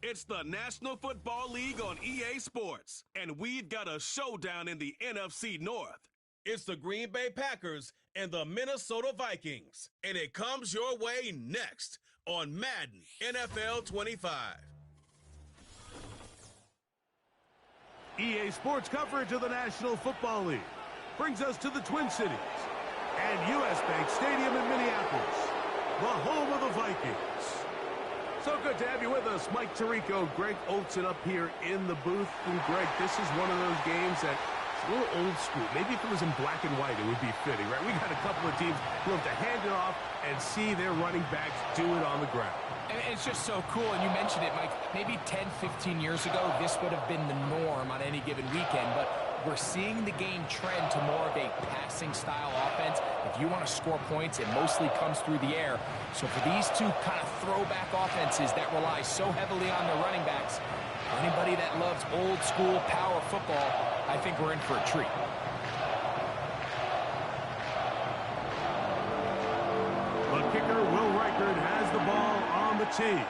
It's the National Football League on EA Sports, and we've got a showdown in the NFC North. It's the Green Bay Packers and the Minnesota Vikings, and it comes your way next on Madden NFL 25. EA Sports coverage of the National Football League brings us to the Twin Cities and U.S. Bank Stadium in Minneapolis, the home of the Vikings. So good to have you with us, Mike Tirico, Greg Olson up here in the booth. And Greg, this is one of those games that a little old school. Maybe if it was in black and white, it would be fitting, right? We got a couple of teams who love to hand it off and see their running backs do it on the ground. And it's just so cool, and you mentioned it, Mike. Maybe 10, 15 years ago, this would have been the norm on any given weekend, but we're seeing the game trend to more of a passing-style offense. If you want to score points, it mostly comes through the air. So for these two kind of throwback offenses that rely so heavily on their running backs, for anybody that loves old-school power football, I think we're in for a treat. The kicker, Will Reichard, has the ball on the tee.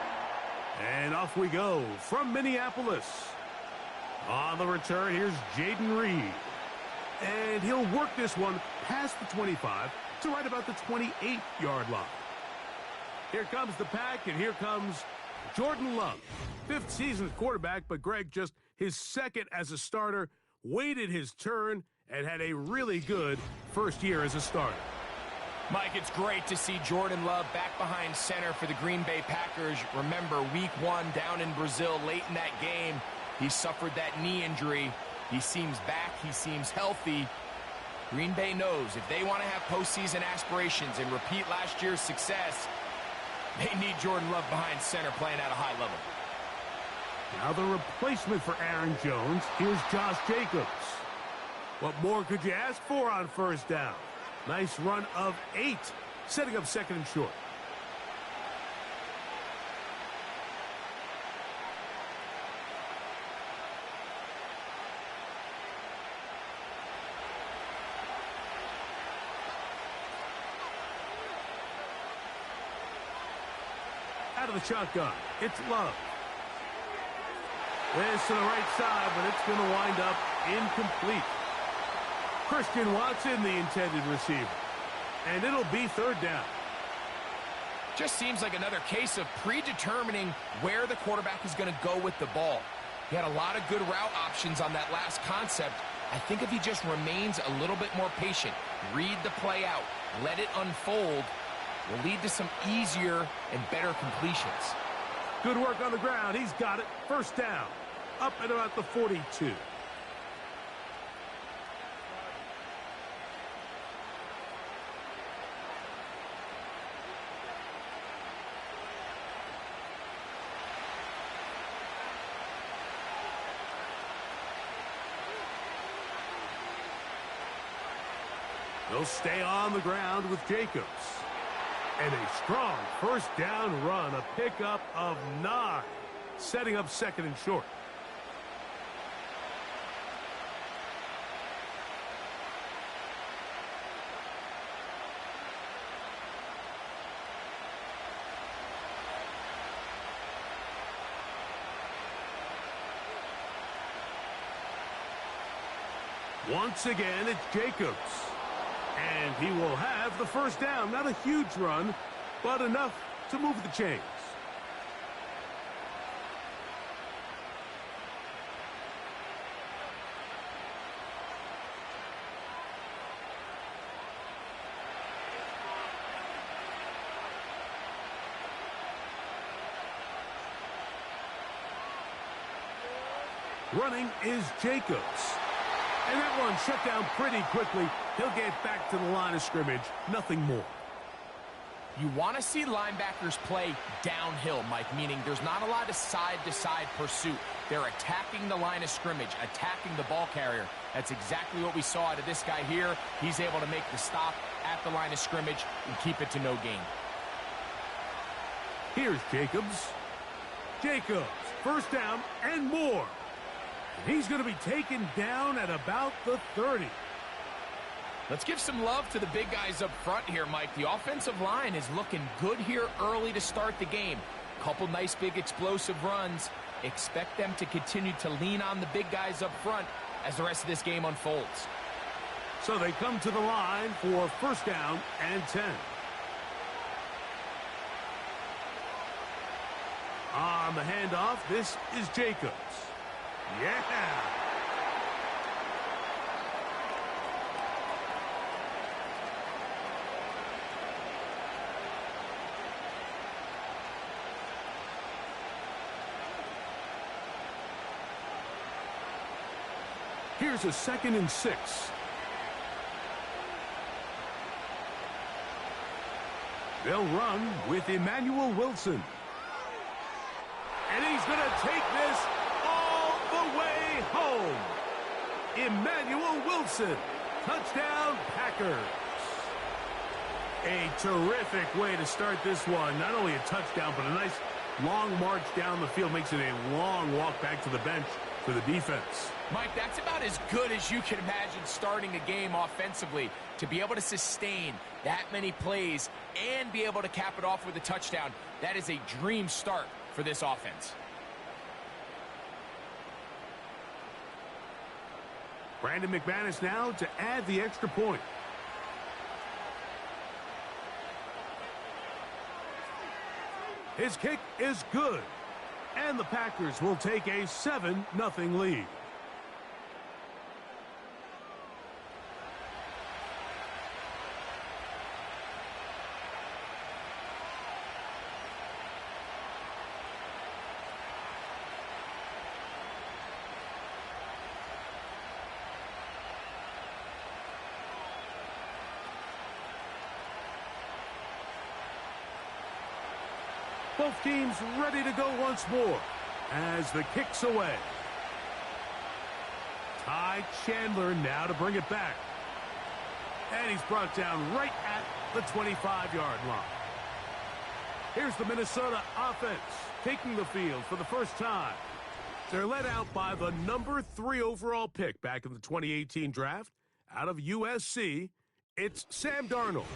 And off we go from Minneapolis. On the return, here's Jaden Reed. And he'll work this one past the 25 to right about the 28-yard line. Here comes the pack, and here comes Jordan Love. Fifth season quarterback, but Greg, just his second as a starter, waited his turn and had a really good first year as a starter. Mike, it's great to see Jordan Love back behind center for the Green Bay Packers. Remember, week one down in Brazil late in that game, he suffered that knee injury. He seems back. He seems healthy. Green Bay knows if they want to have postseason aspirations and repeat last year's success, they need Jordan Love behind center playing at a high level. Now the replacement for Aaron Jones, here's Josh Jacobs. What more could you ask for on first down? Nice run of 8, setting up second and short. Out of the shotgun, it's Love. This to the right side, but it's going to wind up incomplete. Christian Watson, the intended receiver. And it'll be third down. Just seems like another case of predetermining where the quarterback is going to go with the ball. He had a lot of good route options on that last concept. I think if he just remains a little bit more patient, read the play out, let it unfold, will lead to some easier and better completions. Good work on the ground. He's got it. First down. Up at about the 42. They'll stay on the ground with Jacobs. And a strong first down run, a pickup of 9, setting up second and short. Once again, it's Jacobs. And he will have the first down. Not a huge run, but enough to move the chains. Running is Jacobs. And that one shut down pretty quickly. He'll get back to the line of scrimmage. Nothing more. You want to see linebackers play downhill, Mike, meaning there's not a lot of side-to-side pursuit. They're attacking the line of scrimmage, attacking the ball carrier. That's exactly what we saw out of this guy here. He's able to make the stop at the line of scrimmage and keep it to no gain. Here's Jacobs. Jacobs, first down and more. And he's going to be taken down at about the 30. Let's give some love to the big guys up front here, Mike. The offensive line is looking good here early to start the game. Couple nice big explosive runs. expect them to continue to lean on the big guys up front as the rest of this game unfolds. So they come to the line for first down and 10. On the handoff, this is Jacobs. Yeah! Here's a 2nd and 6. They'll run with Emmanuel Wilson. And he's going to take this all the way home. Emmanuel Wilson. Touchdown, Packers. A terrific way to start this one. Not only a touchdown, but a nice long march down the field. Makes it a long walk back to the bench for the defense. Mike, that's about as good as you can imagine starting a game offensively. To be able to sustain that many plays and be able to cap it off with a touchdown, that is a dream start for this offense. Brandon McManus now to add the extra point. His kick is good. And the Packers will take a 7-0 lead. Both teams ready to go once more as the kick's away. Ty Chandler now to bring it back. And he's brought down right at the 25-yard line. Here's the Minnesota offense taking the field for the first time. They're led out by the number 3 overall pick back in the 2018 draft out of USC. It's Sam Darnold.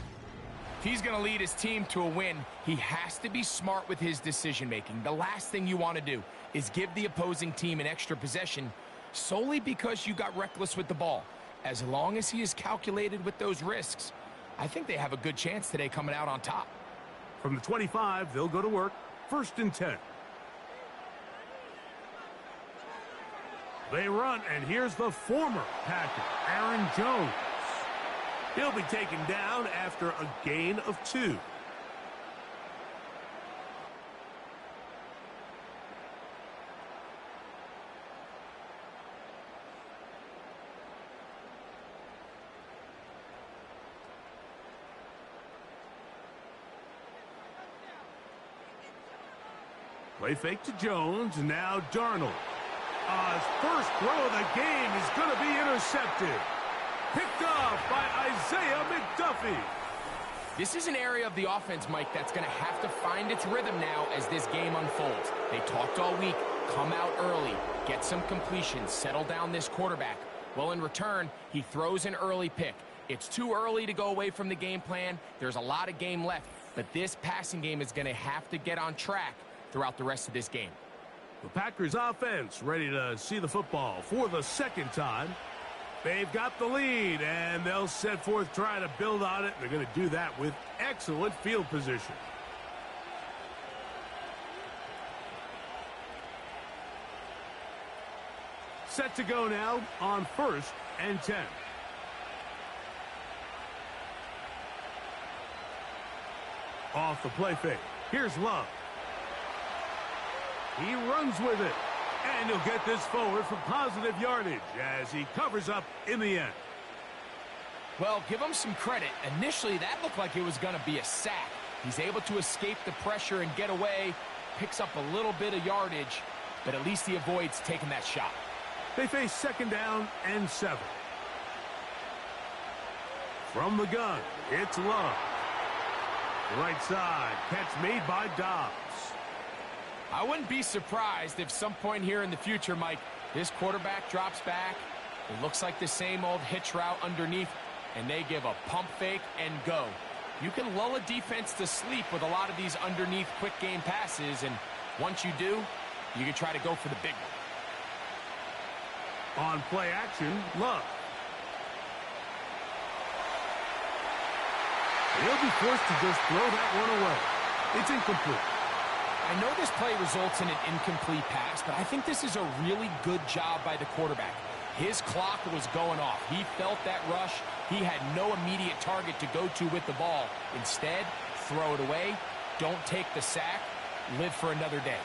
If he's going to lead his team to a win, he has to be smart with his decision-making. The last thing you want to do is give the opposing team an extra possession solely because you got reckless with the ball. As long as he is calculated with those risks, I think they have a good chance today coming out on top. From the 25, they'll go to work. 1st and 10. They run, and here's the former Packer, Aaron Jones. He'll be taken down after a gain of 2. Play fake to Jones, now Darnold. His first throw of the game is going to be intercepted. Picked off by Isaiah McDuffie. This is an area of the offense, Mike, that's going to have to find its rhythm now as this game unfolds. They talked all week, come out early, get some completions, settle down this quarterback. Well, in return, he throws an early pick. It's too early to go away from the game plan. There's a lot of game left, but this passing game is going to have to get on track throughout the rest of this game. The Packers offense ready to see the football for the 2nd time. They've got the lead, and they'll set forth trying to build on it. They're going to do that with excellent field position. Set to go now on 1st and 10. Off the play fake. Here's Love. He runs with it. And he'll get this forward for positive yardage as he covers up in the end. Well, give him some credit. Initially, that looked like it was going to be a sack. He's able to escape the pressure and get away, picks up a little bit of yardage, but at least he avoids taking that shot. They face 2nd down and 7. From the gun, it's Love. Right side, catch made by Dobbs. I wouldn't be surprised if some point here in the future, Mike, this quarterback drops back. It looks like the same old hitch route underneath, and they give a pump fake and go. You can lull a defense to sleep with a lot of these underneath quick game passes, and once you do, you can try to go for the big one. On play action, Love. He'll be forced to just throw that one away. It's incomplete. I know this play results in an incomplete pass, but I think this is a really good job by the quarterback. His clock was going off. He felt that rush. He had no immediate target to go to with the ball. Instead, throw it away. Don't take the sack. Live for another day.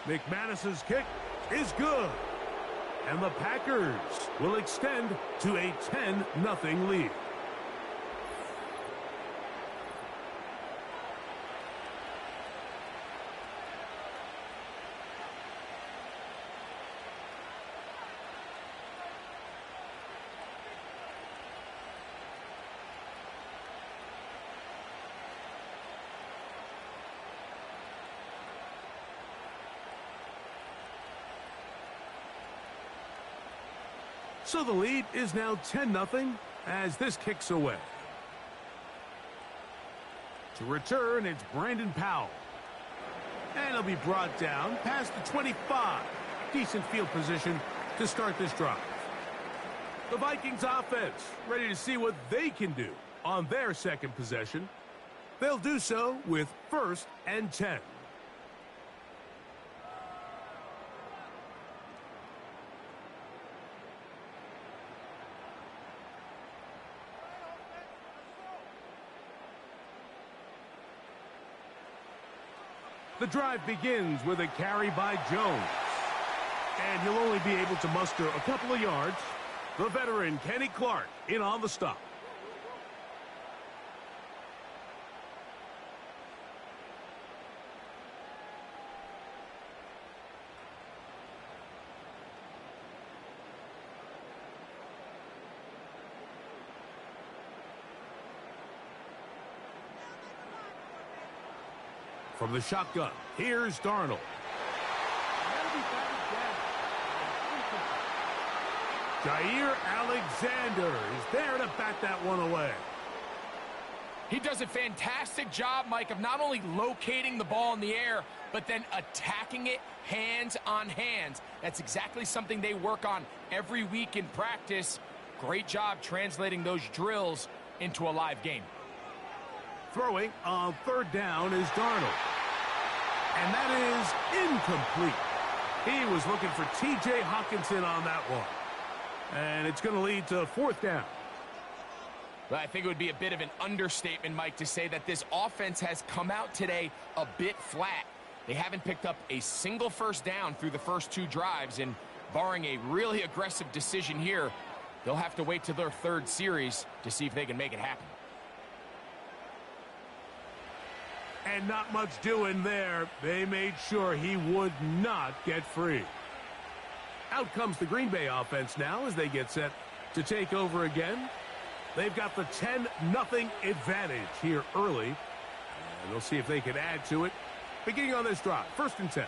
McManus's kick is good. And the Packers will extend to a 10-0 lead. So the lead is now 10-0 as this kicks away. To return, it's Brandon Powell. And he'll be brought down past the 25. Decent field position to start this drive. The Vikings offense ready to see what they can do on their second possession. They'll do so with 1st and 10. The drive begins with a carry by Jones. And he'll only be able to muster a couple of yards. The veteran Kenny Clark in on the stop. From the shotgun, here's Darnold. Jair Alexander is there to bat that one away. He does a fantastic job, Mike, of not only locating the ball in the air, but then attacking it hands on hands. That's exactly something they work on every week in practice. Great job translating those drills into a live game. Throwing on 3rd down is Darnold. And that is incomplete. He was looking for T.J. Hockenson on that one. And it's going to lead to 4th down. Well, I think it would be a bit of an understatement, Mike, to say that this offense has come out today a bit flat. They haven't picked up a single 1st down through the first 2 drives, and barring a really aggressive decision here, they'll have to wait to their 3rd series to see if they can make it happen. And not much doing there. They made sure he would not get free. Out comes the Green Bay offense now as they get set to take over again. They've got the 10-0 advantage here early. And they'll see if they can add to it. Beginning on this drive, 1st and 10.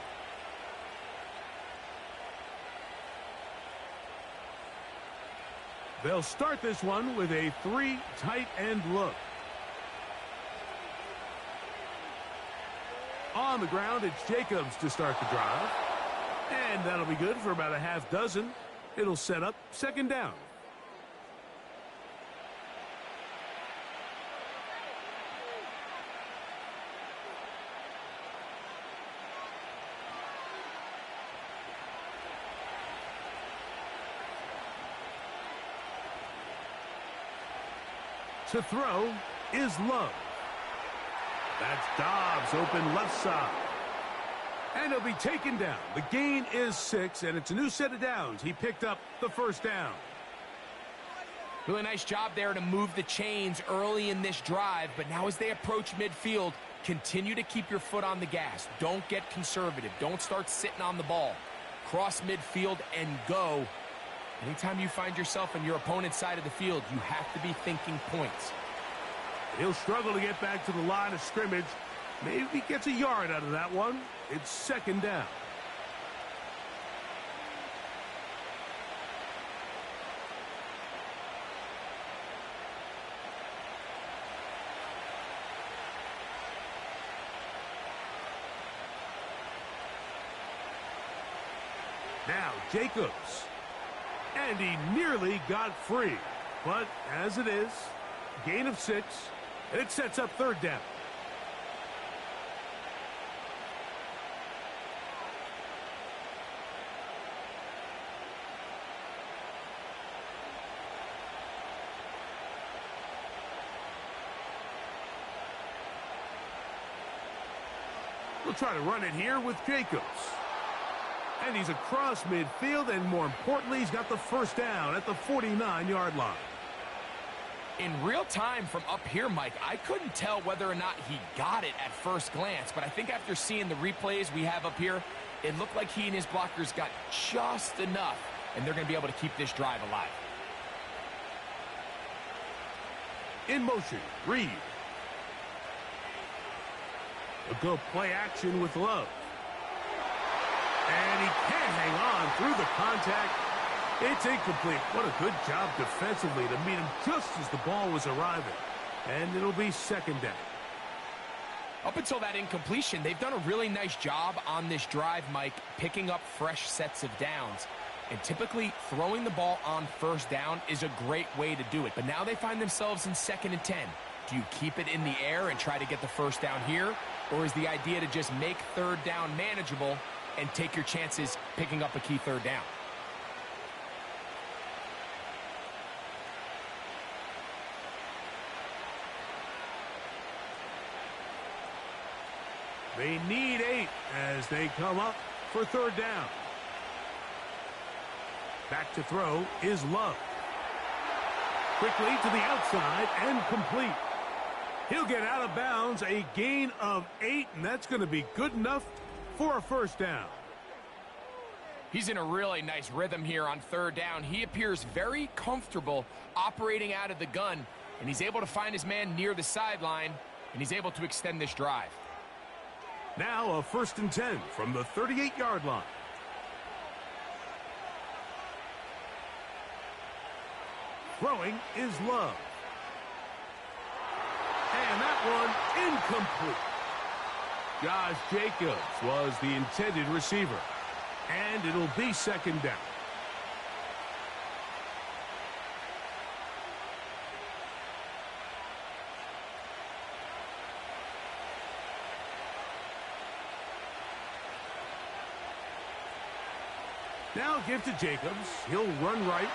They'll start this one with a 3 tight end look. On the ground, it's Jacobs to start the drive. And that'll be good for about a half dozen. It'll set up 2nd down. To throw is Love. That's Dobbs open left side. And he'll be taken down. The gain is 6, and it's a new set of downs. He picked up the 1st down. Really nice job there to move the chains early in this drive, but now as they approach midfield, continue to keep your foot on the gas. Don't get conservative. Don't start sitting on the ball. Cross midfield and go. Anytime you find yourself on your opponent's side of the field, you have to be thinking points. He'll struggle to get back to the line of scrimmage. Maybe he gets a yard out of that one. It's 2nd down. Now Jacobs. And he nearly got free. But as it is, gain of 6, and it sets up third down. We'll try to run it here with Jacobs. And he's across midfield, and more importantly, he's got the first down at the 49-yard line. In real time from up here, Mike, I couldn't tell whether or not he got it at first glance, but I think after seeing the replays we have up here, it looked like he and his blockers got just enough, and they're going to be able to keep this drive alive. In motion, Reed. A good play action with Love. And he can't hang on through the contact. It's incomplete. What a good job defensively to meet him just as the ball was arriving. And it'll be second down. Up until that incompletion, they've done a really nice job on this drive, Mike, picking up fresh sets of downs. And typically, throwing the ball on first down is a great way to do it. But now they find themselves in 2nd and 10. Do you keep it in the air and try to get the first down here? Or is the idea to just make third down manageable and take your chances picking up a key third down? They need 8 as they come up for third down. Back to throw is Love. Quickly to the outside and complete. He'll get out of bounds, a gain of 8, and that's going to be good enough for a first down. He's in a really nice rhythm here on third down. He appears very comfortable operating out of the gun, and he's able to find his man near the sideline, and he's able to extend this drive. Now a 1st and 10 from the 38-yard line. Throwing is Love. And that one incomplete. Josh Jacobs was the intended receiver. And it'll be second down. Now give to Jacobs. He'll run right.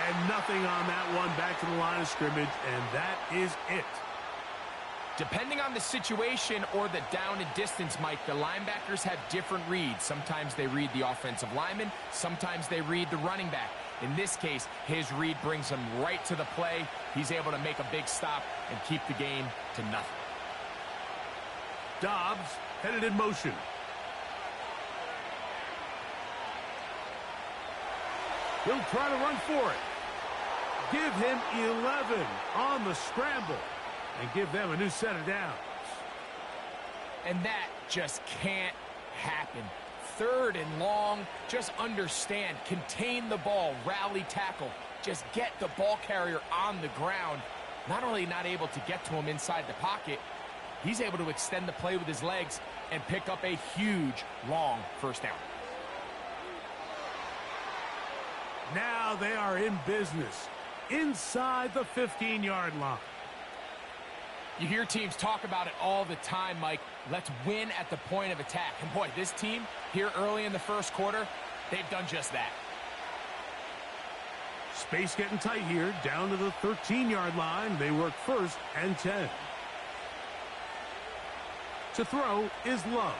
And nothing on that one, back to the line of scrimmage, and that is it. Depending on the situation or the down and distance, Mike, the linebackers have different reads. Sometimes they read the offensive lineman. Sometimes they read the running back. In this case, his read brings him right to the play. He's able to make a big stop and keep the game to nothing. Dobbs headed in motion. He'll try to run for it. Give him 11 on the scramble and give them a new set of downs. And that just can't happen. 3rd and long, just understand, contain the ball, rally tackle, just get the ball carrier on the ground. Not only not able to get to him inside the pocket, he's able to extend the play with his legs and pick up a huge, long first down. Now they are in business inside the 15-yard line. You hear teams talk about it all the time, Mike. Let's win at the point of attack. And boy, this team here early in the first quarter, they've done just that. Space getting tight here, down to the 13-yard line. They work 1st and 10. To throw is Love.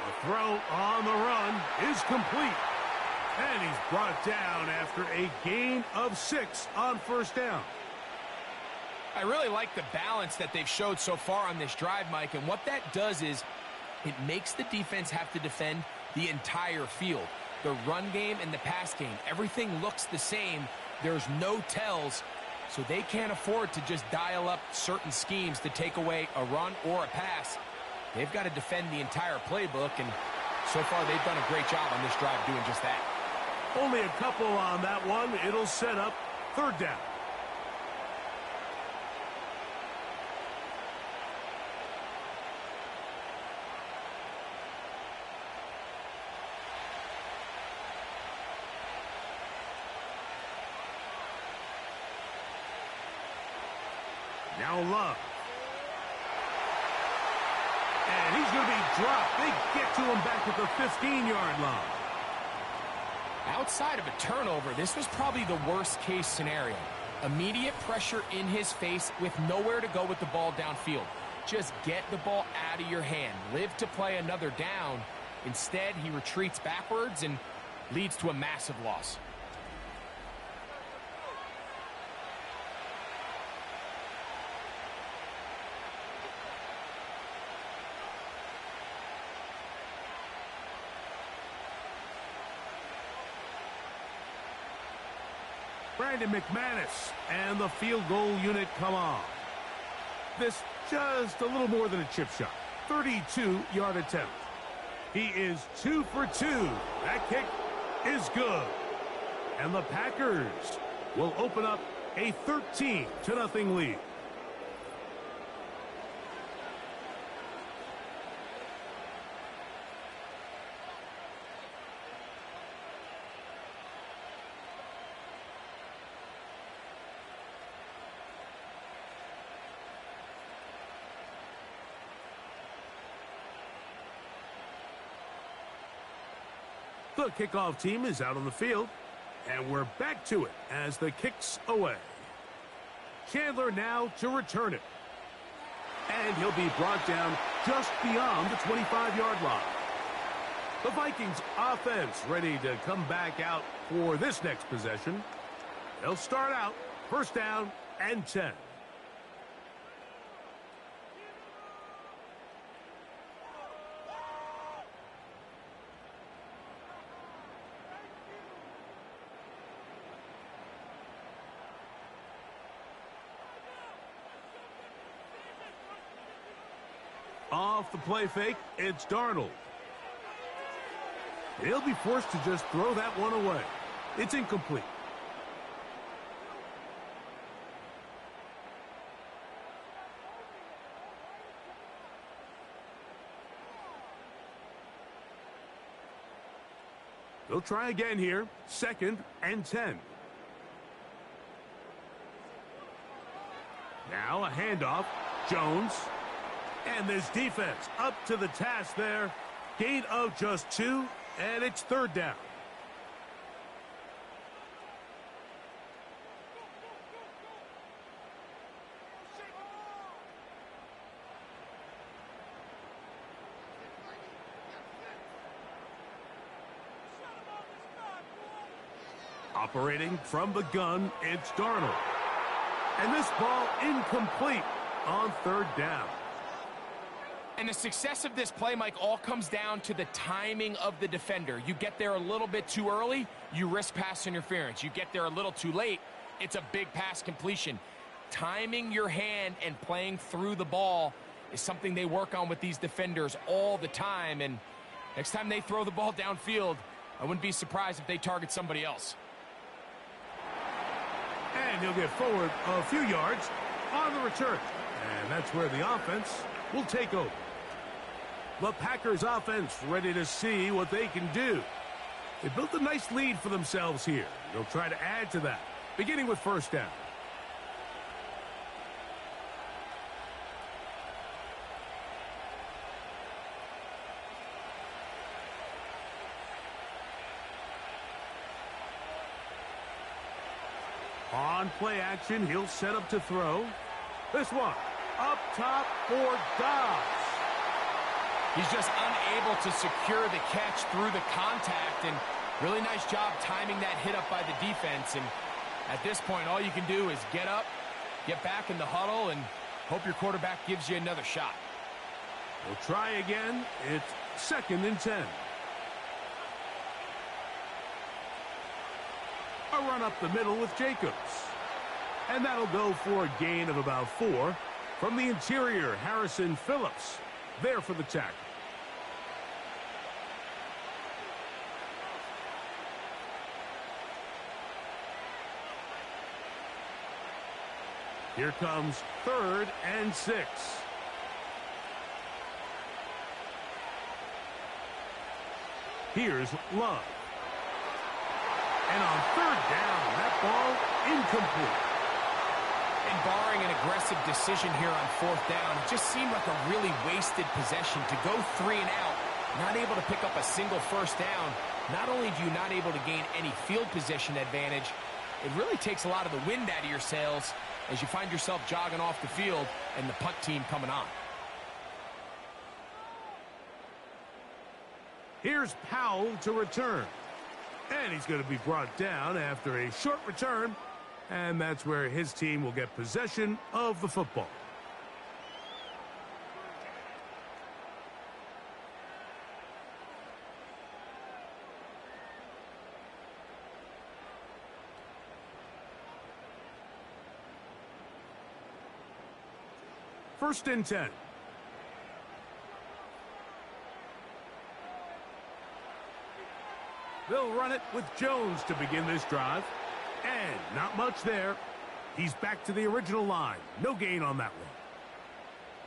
The throw on the run is complete. And he's brought down after a gain of 6 on first down. I really like the balance that they've showed so far on this drive, Mike. And what that does is it makes the defense have to defend the entire field. The run game and the pass game, everything looks the same. There's no tells, so they can't afford to just dial up certain schemes to take away a run or a pass. They've got to defend the entire playbook, and so far they've done a great job on this drive doing just that. Only a couple on that one. It'll set up third down. Now Love. And he's going to be dropped. They get to him back at the 15-yard line. Outside of a turnover, this was probably the worst-case scenario. Immediate pressure in his face with nowhere to go with the ball downfield. Just get the ball out of your hand. Live to play another down. Instead, he retreats backwards and leads to a massive loss. Brandon McManus and the field goal unit come on. This just a little more than a chip shot. 32-yard attempt. He is 2 for 2. That kick is good. And the Packers will open up a 13-0 lead. The kickoff team is out on the field, and we're back to it as the kick's away. Chandler now to return it. And he'll be brought down just beyond the 25-yard line. The Vikings offense ready to come back out for this next possession. They'll start out first down and 10. Off the play fake, it's Darnold. He'll be forced to just throw that one away. It's incomplete. They'll try again here. 2nd and 10. Now a handoff. Jones. And this defense up to the task there. Gain of just 2, and it's 3rd down. Operating from the gun, it's Darnold. And this ball incomplete on 3rd down. And the success of this play, Mike, all comes down to the timing of the defender. You get there a little bit too early, you risk pass interference. You get there a little too late, it's a big pass completion. Timing your hand and playing through the ball is something they work on with these defenders all the time. And next time they throw the ball downfield, I wouldn't be surprised if they target somebody else. And he'll get forward a few yards on the return. And that's where the offense will take over. The Packers offense ready to see what they can do. They built a nice lead for themselves here. They'll try to add to that, beginning with first down. On play action, he'll set up to throw. This one, up top for Dobbs. He's just unable to secure the catch through the contact, and really nice job timing that hit up by the defense. And at this point, all you can do is get up, get back in the huddle, and hope your quarterback gives you another shot. We'll try again. It's 2nd and 10. A run up the middle with Jacobs. And that'll go for a gain of about 4. From the interior, Harrison Phillips there for the tackle. Here comes 3rd and 6. Here's Love. And on 3rd down, that ball incomplete. And barring an aggressive decision here on fourth down, it just seemed like a really wasted possession to go 3 and out, not able to pick up a single first down. Not only do you not able to gain any field position advantage, it really takes a lot of the wind out of your sails as you find yourself jogging off the field and the punt team coming on. Here's Powell to return. And he's going to be brought down after a short return. And that's where his team will get possession of the football. First and 10. They'll run it with Jones to begin this drive. And not much there. He's back to the original line. No gain on that one.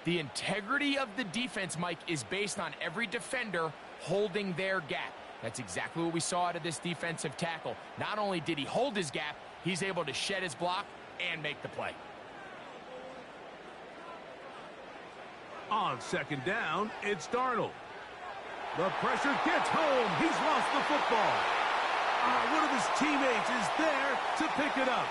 The integrity of the defense, Mike, is based on every defender holding their gap. That's exactly what we saw out of this defensive tackle. Not only did he hold his gap, he's able to shed his block and make the play. On second down, it's Darnold. The pressure gets home. He's lost the football. One of his teammates is there to pick it up.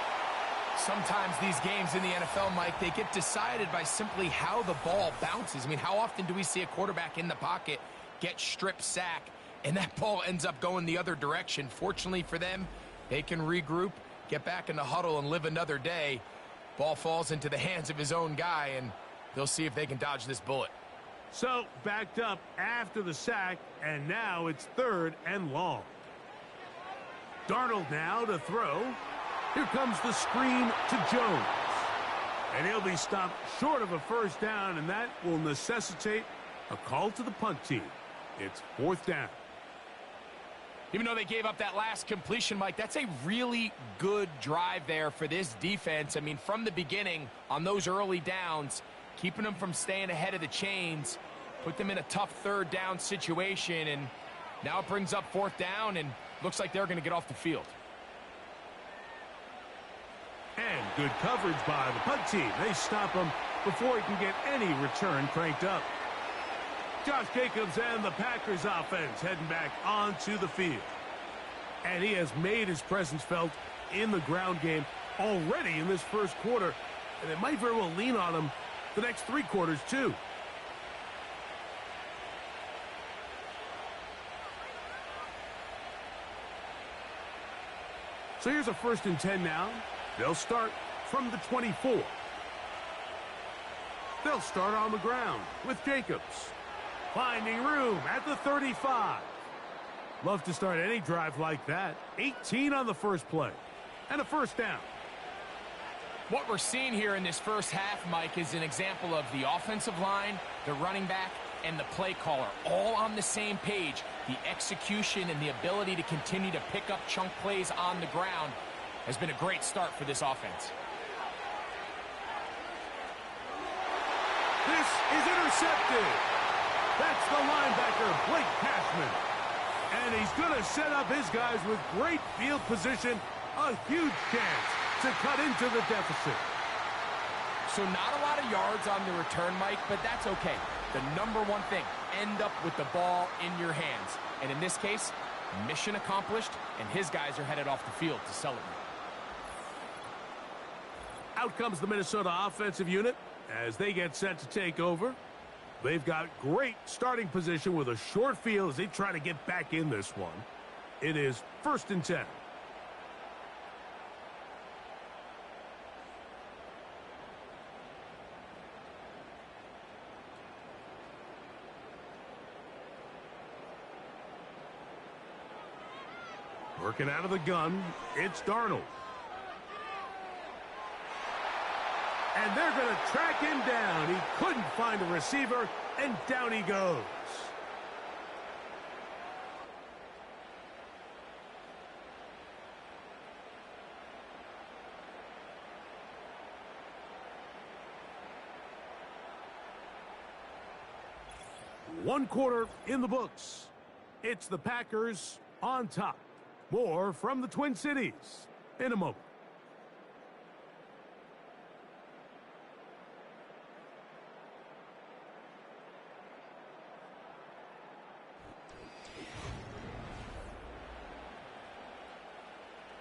Sometimes these games in the NFL, Mike, they get decided by simply how the ball bounces. I mean, how often do we see a quarterback in the pocket get strip sack, and that ball ends up going the other direction? Fortunately for them, they can regroup, get back in the huddle, and live another day. Ball falls into the hands of his own guy, and they'll see if they can dodge this bullet. So, backed up after the sack, and now it's third and long. Darnold now to throw. Here comes the screen to Jones. And he'll be stopped short of a first down, and that will necessitate a call to the punt team. It's fourth down. Even though they gave up that last completion, Mike, that's a really good drive there for this defense. I mean, from the beginning, on those early downs, keeping them from staying ahead of the chains, put them in a tough third down situation, and now it brings up fourth down, and looks like they're going to get off the field. And good coverage by the punt team. They stop him before he can get any return cranked up. Josh Jacobs and the Packers offense heading back onto the field. And he has made his presence felt in the ground game already in this first quarter. And it might very well lean on him the next three quarters too. So here's a 1st and 10 now. They'll start from the 24. They'll start on the ground with Jacobs. Finding room at the 35. Love to start any drive like that. 18 on the first play. And a first down. What we're seeing here in this first half, Mike, is an example of the offensive line, the running back, and the play caller all on the same page. The execution and the ability to continue to pick up chunk plays on the ground has been a great start for this offense. This is intercepted. That's the linebacker, Blake Cashman. And he's going to set up his guys with great field position. A huge chance to cut into the deficit. So not a lot of yards on the return, Mike, but that's okay. The number one thing, end up with the ball in your hands. And in this case, mission accomplished, and his guys are headed off the field to celebrate. Out comes the Minnesota offensive unit as they get set to take over. They've got great starting position with a short field as they try to get back in this one. It is 1st and 10. Working out of the gun, it's Darnold. And they're going to track him down. He couldn't find a receiver, and down he goes. One quarter in the books. It's the Packers on top. More from the Twin Cities in a moment.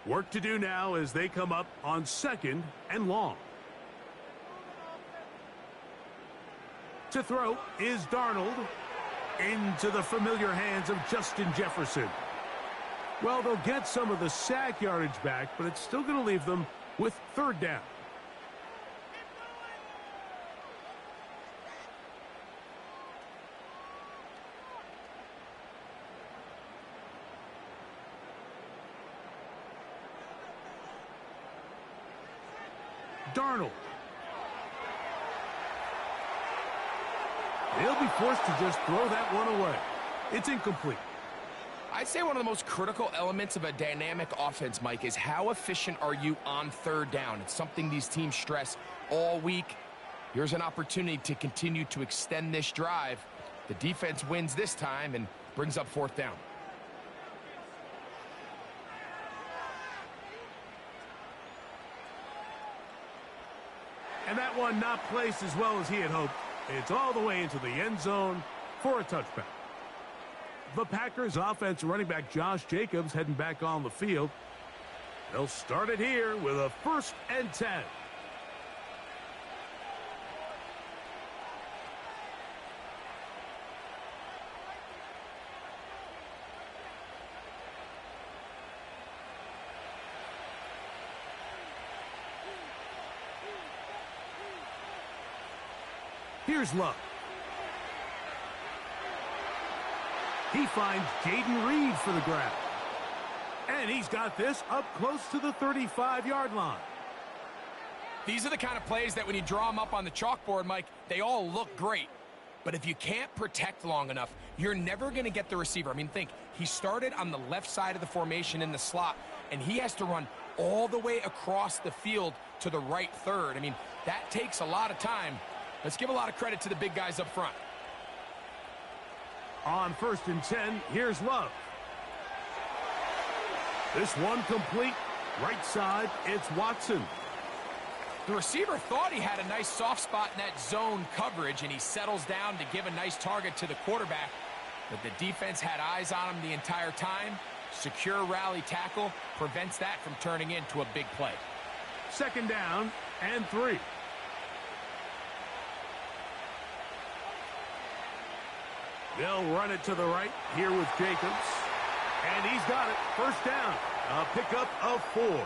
Work to do now as they come up on 2nd and long. To throw is Darnold. Into the familiar hands of Justin Jefferson. Well, they'll get some of the sack yardage back, but it's still going to leave them with 3rd down. Darnold. He'll be forced to just throw that one away. It's incomplete. I'd say one of the most critical elements of a dynamic offense, Mike, is how efficient are you on 3rd down? It's something these teams stress all week. Here's an opportunity to continue to extend this drive. The defense wins this time and brings up 4th down. And that one not placed as well as he had hoped. It's all the way into the end zone for a touchback. The Packers offense running back Josh Jacobs heading back on the field. They'll start it here with a 1st and 10. Here's Love. He finds Jaden Reed for the grab. And he's got this up close to the 35-yard line. These are the kind of plays that when you draw them up on the chalkboard, Mike, they all look great. But if you can't protect long enough, you're never going to get the receiver. I mean, think, he started on the left side of the formation in the slot, and he has to run all the way across the field to the right 3rd. I mean, that takes a lot of time. Let's give a lot of credit to the big guys up front. On 1st and 10, here's Love. This one complete. Right side, it's Watson. The receiver thought he had a nice soft spot in that zone coverage, and he settles down to give a nice target to the quarterback. But the defense had eyes on him the entire time. Secure rally tackle prevents that from turning into a big play. 2nd down and 3. They'll run it to the right here with Jacobs. And he's got it. 1st down. A pickup of 4.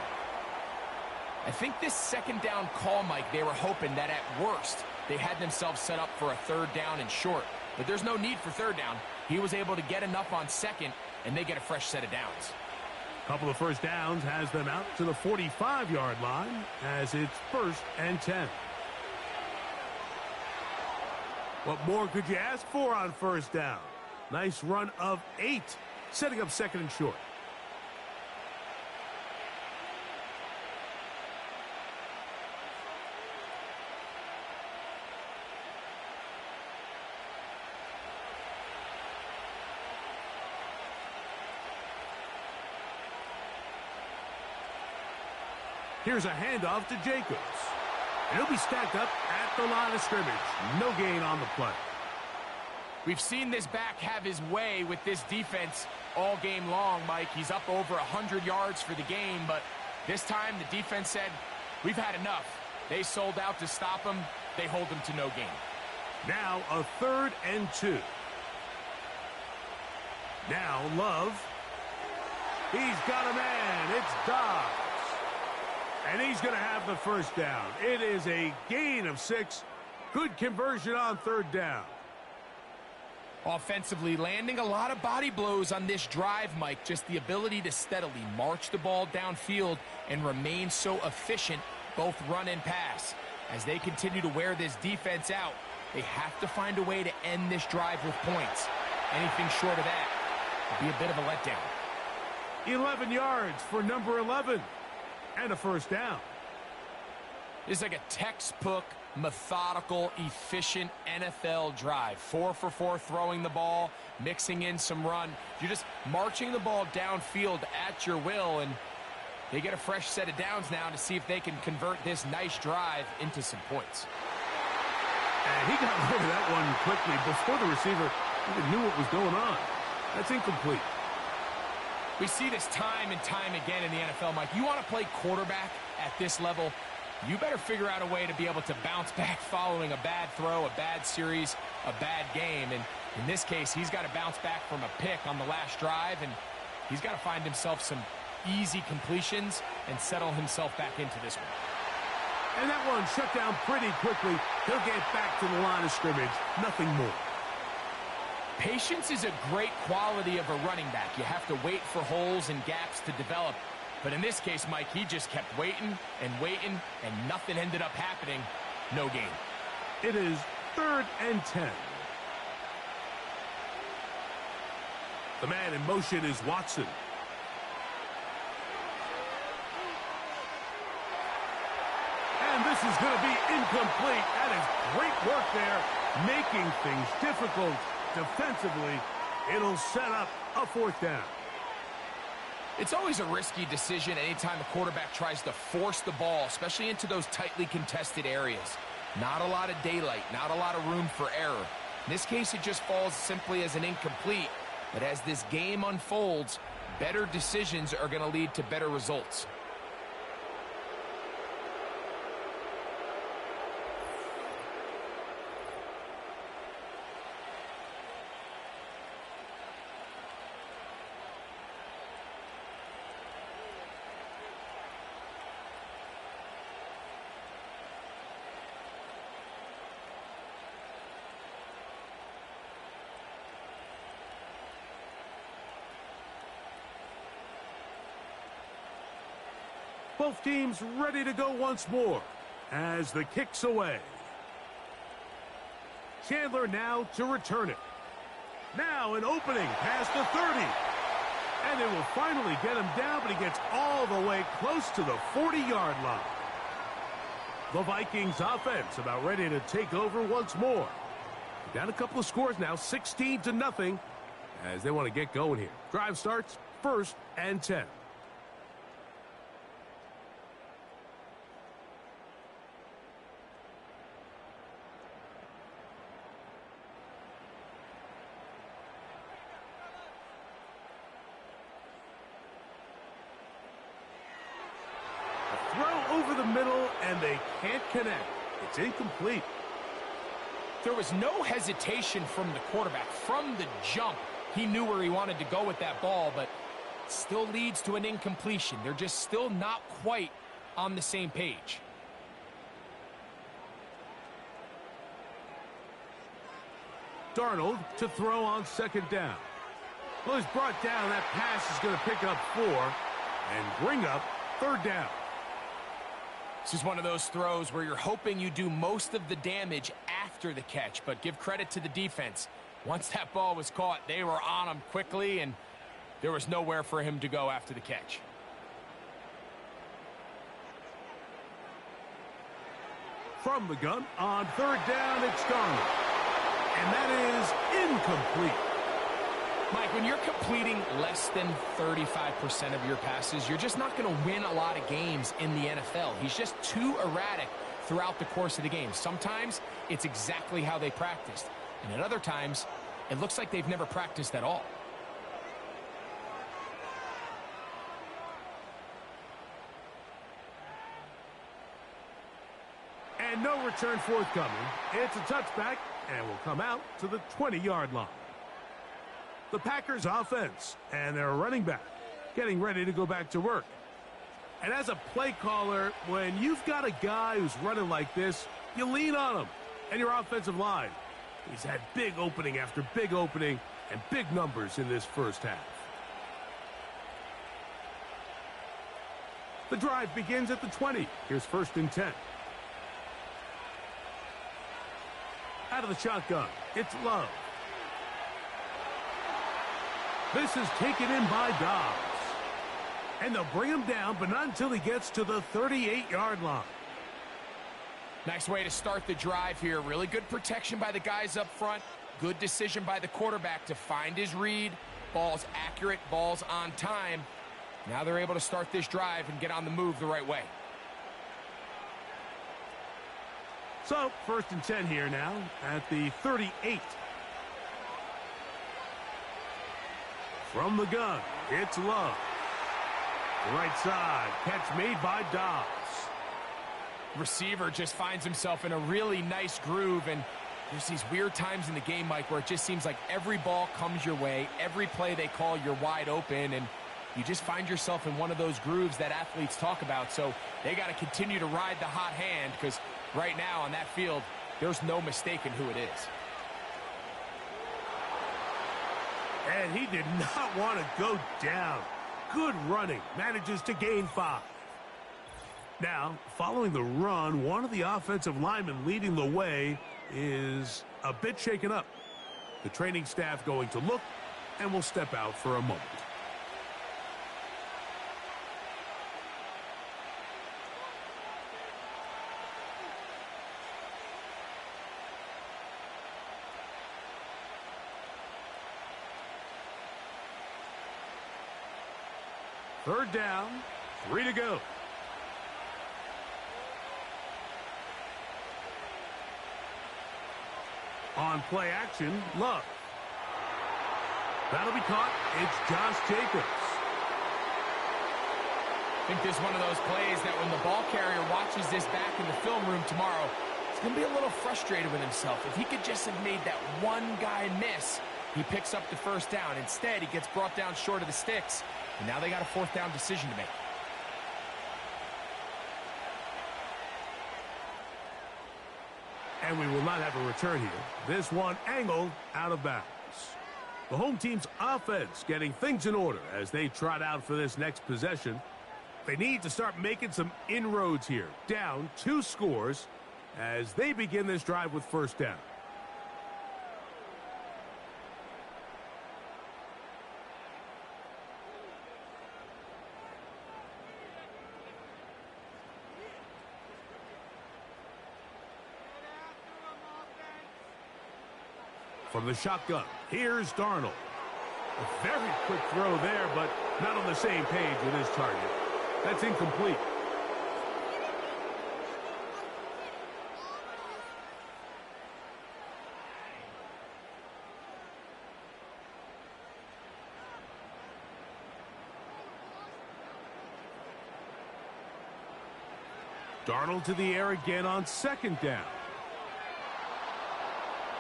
I think this 2nd down call, Mike, they were hoping that at worst they had themselves set up for a 3rd down and short. But there's no need for 3rd down. He was able to get enough on 2nd, and they get a fresh set of downs. Couple of 1st downs has them out to the 45-yard line as it's 1st and 10. What more could you ask for on 1st down? Nice run of 8, setting up 2nd and short. Here's a handoff to Jacobs. He'll be stacked up at the line of scrimmage. No gain on the play. We've seen this back have his way with this defense all game long, Mike. He's up over 100 yards for the game, but this time the defense said, we've had enough. They sold out to stop him. They hold him to no gain. Now a 3rd and 2. Now Love. He's got a man. It's Dobbs. And he's going to have the 1st down. It is a gain of 6. Good conversion on 3rd down. Offensively, landing a lot of body blows on this drive, Mike. Just the ability to steadily march the ball downfield and remain so efficient, both run and pass. As they continue to wear this defense out, they have to find a way to end this drive with points. Anything short of that would be a bit of a letdown. 11 yards for number 11. And a 1st down. It's like a textbook, methodical, efficient NFL drive. 4 for 4 throwing the ball, mixing in some run. You're just marching the ball downfield at your will, and they get a fresh set of downs now to see if they can convert this nice drive into some points. And he got rid of that one quickly before the receiver even knew what was going on. That's incomplete. We see this time and time again in the NFL, Mike. You want to play quarterback at this level, you better figure out a way to be able to bounce back following a bad throw, a bad series, a bad game. And in this case, he's got to bounce back from a pick on the last drive, and he's got to find himself some easy completions and settle himself back into this one. And that one shut down pretty quickly. He'll get back to the line of scrimmage. Nothing more. Patience is a great quality of a running back. You have to wait for holes and gaps to develop. But in this case, Mike, he just kept waiting and waiting, and nothing ended up happening. No gain. It is 3rd and 10. The man in motion is Watson. And this is going to be incomplete. That is great work there, making things difficult defensively. It'll set up a 4th down. It's always a risky decision anytime a quarterback tries to force the ball, especially into those tightly contested areas. Not a lot of daylight, not a lot of room for error. In this case, it just falls simply as an incomplete. But as this game unfolds, better decisions are going to lead to better results. Both teams ready to go once more as the kick's away. Chandler now to return it. Now an opening past the 30. And it will finally get him down, but he gets all the way close to the 40-yard line. The Vikings offense about ready to take over once more. Down a couple of scores now, 16-0, as they want to get going here. Drive starts 1st and 10. Throw over the middle, and they can't connect. It's incomplete. There was no hesitation from the quarterback. From the jump, he knew where he wanted to go with that ball, but still leads to an incompletion. They're just still not quite on the same page. Darnold to throw on 2nd down. Well, he's brought down. That pass is going to pick up 4 and bring up 3rd down. This is one of those throws where you're hoping you do most of the damage after the catch, but give credit to the defense. Once that ball was caught, they were on him quickly, and there was nowhere for him to go after the catch. From the gun on 3rd down, it's Darnold. And that is incomplete. Mike, when you're completing less than 35% of your passes, you're just not going to win a lot of games in the NFL. He's just too erratic throughout the course of the game. Sometimes it's exactly how they practiced, and at other times it looks like they've never practiced at all. And no return forthcoming. It's a touchback and will come out to the 20-yard line. The Packers offense and their running back getting ready to go back to work. And as a play caller, when you've got a guy who's running like this, you lean on him and your offensive line. He's had big opening after big opening and big numbers in this first half. The drive begins at the 20. Here's 1st and 10. Out of the shotgun, it's Love. This is taken in by Dobbs. And they'll bring him down, but not until he gets to the 38-yard line. Nice way to start the drive here. Really good protection by the guys up front. Good decision by the quarterback to find his read. Ball's accurate, ball's on time. Now they're able to start this drive and get on the move the right way. So, 1st and 10 here now at the 38. From the gun, it's Love. Right side, catch made by Dobbs. Receiver just finds himself in a really nice groove, and there's these weird times in the game, Mike, where it just seems like every ball comes your way, every play they call, you're wide open, and you just find yourself in one of those grooves that athletes talk about. So they got to continue to ride the hot hand, because right now on that field, there's no mistaking who it is. And he did not want to go down. Good running. Manages to gain 5. Now, following the run, one of the offensive linemen leading the way is a bit shaken up. The training staff going to look and will step out for a moment. Third down, 3 to go. On play action, Love. That'll be caught. It's Josh Jacobs. I think this is one of those plays that when the ball carrier watches this back in the film room tomorrow, he's going to be a little frustrated with himself. If he could just have made that one guy miss, he picks up the first down. Instead, he gets brought down short of the sticks, and now they got a 4th down decision to make. And we will not have a return here. This one angled out of bounds. The home team's offense getting things in order as they trot out for this next possession. They need to start making some inroads here. Down 2 scores as they begin this drive with first down. From the shotgun, here's Darnold. A very quick throw there, but not on the same page with his target. That's incomplete. Darnold to the air again on second down.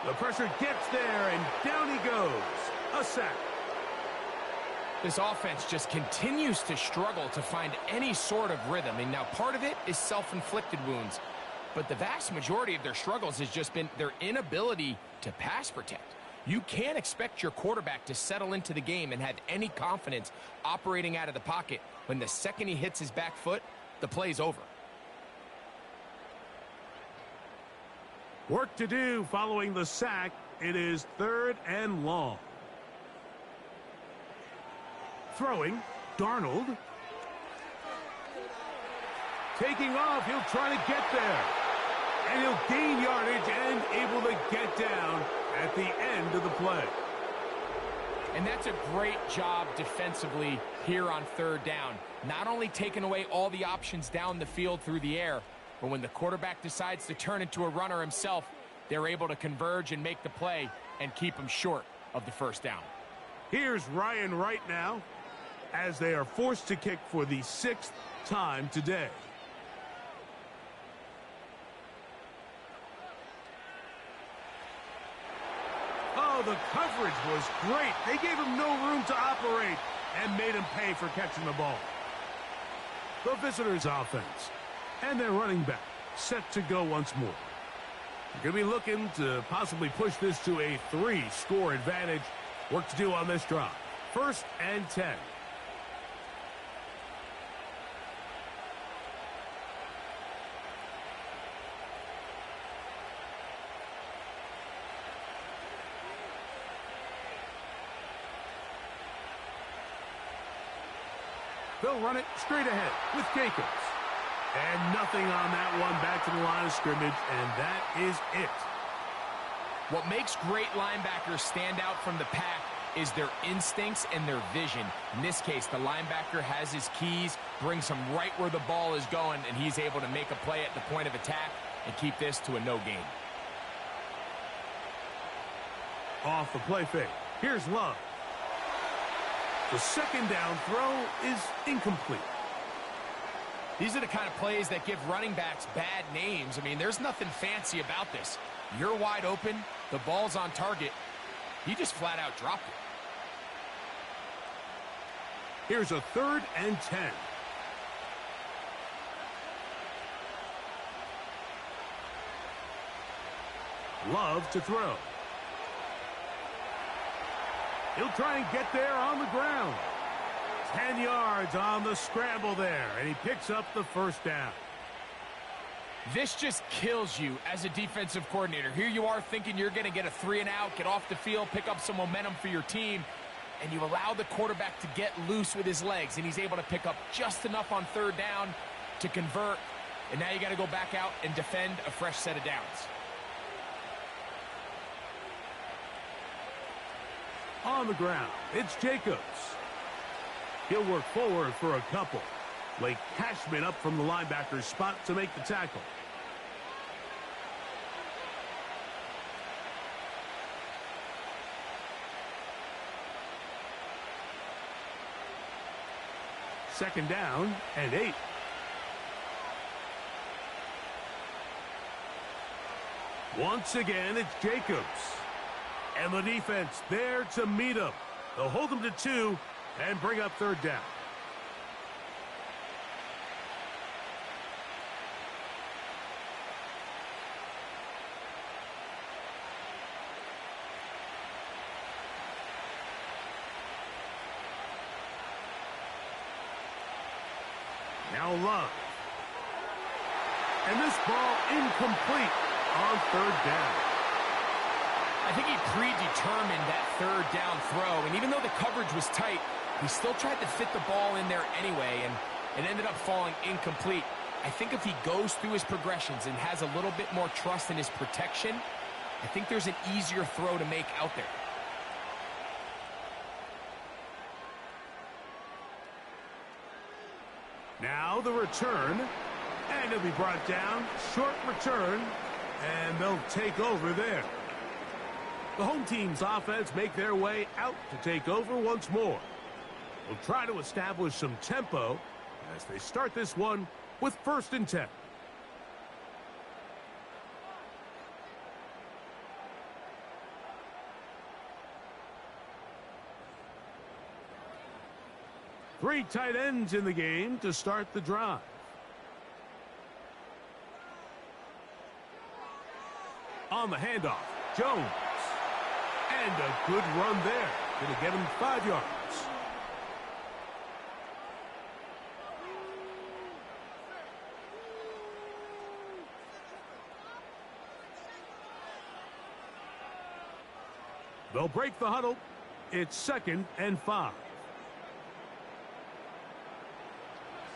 The pressure gets there, and down he goes. A sack. This offense just continues to struggle to find any sort of rhythm. And now part of it is self-inflicted wounds. But the vast majority of their struggles has just been their inability to pass protect. You can't expect your quarterback to settle into the game and have any confidence operating out of the pocket when the second he hits his back foot, the play's over. Work to do following the sack. It is 3rd and long. Throwing, Darnold. Taking off, he'll try to get there. And he'll gain yardage and able to get down at the end of the play. And that's a great job defensively here on 3rd down. Not only taking away all the options down the field through the air, but when the quarterback decides to turn into a runner himself, they're able to converge and make the play and keep him short of the first down. Here's Ryan Wright now as they are forced to kick for the 6th time today. Oh, the coverage was great. They gave him no room to operate and made him pay for catching the ball. The visitors' offense and their running back set to go once more. They're going to be looking to possibly push this to a 3-score advantage. Work to do on this drive. 1st and 10. They'll run it straight ahead with Jacobs. And nothing on that one, back to the line of scrimmage, and that is it. What makes great linebackers stand out from the pack is their instincts and their vision. In this case, the linebacker has his keys, brings him right where the ball is going, and he's able to make a play at the point of attack and keep this to a no gain. Off the play fake. Here's Love. The second down throw is incomplete. These are the kind of plays that give running backs bad names. I mean, there's nothing fancy about this. You're wide open, the ball's on target. He just flat out dropped it. Here's a 3rd and 10. Love to throw. He'll try and get there on the ground. 10 yards on the scramble there, and he picks up the first down. This just kills you as a defensive coordinator. Here you are thinking you're going to get a 3-and-out, get off the field, pick up some momentum for your team, and you allow the quarterback to get loose with his legs, and he's able to pick up just enough on 3rd down to convert, and now you got to go back out and defend a fresh set of downs. On the ground, it's Jacobs. He'll work forward for a couple. Blake Cashman up from the linebacker's spot to make the tackle. Second down and 8. Once again, it's Jacobs. And the defense there to meet him. They'll hold him to 2 and bring up 3rd down. Now Love. And this ball incomplete on 3rd down. I think he predetermined that 3rd down throw, and even though the coverage was tight, he still tried to fit the ball in there anyway, and it ended up falling incomplete. I think if he goes through his progressions and has a little bit more trust in his protection, I think there's an easier throw to make out there. Now the return, and he'll be brought down. Short return, and they'll take over there. The home team's offense make their way out to take over once more. They'll try to establish some tempo as they start this one with 1st and 10. Three tight ends in the game to start the drive. On the handoff, Jones. And a good run there. Going to get him 5 yards. They'll break the huddle. It's 2nd and 5.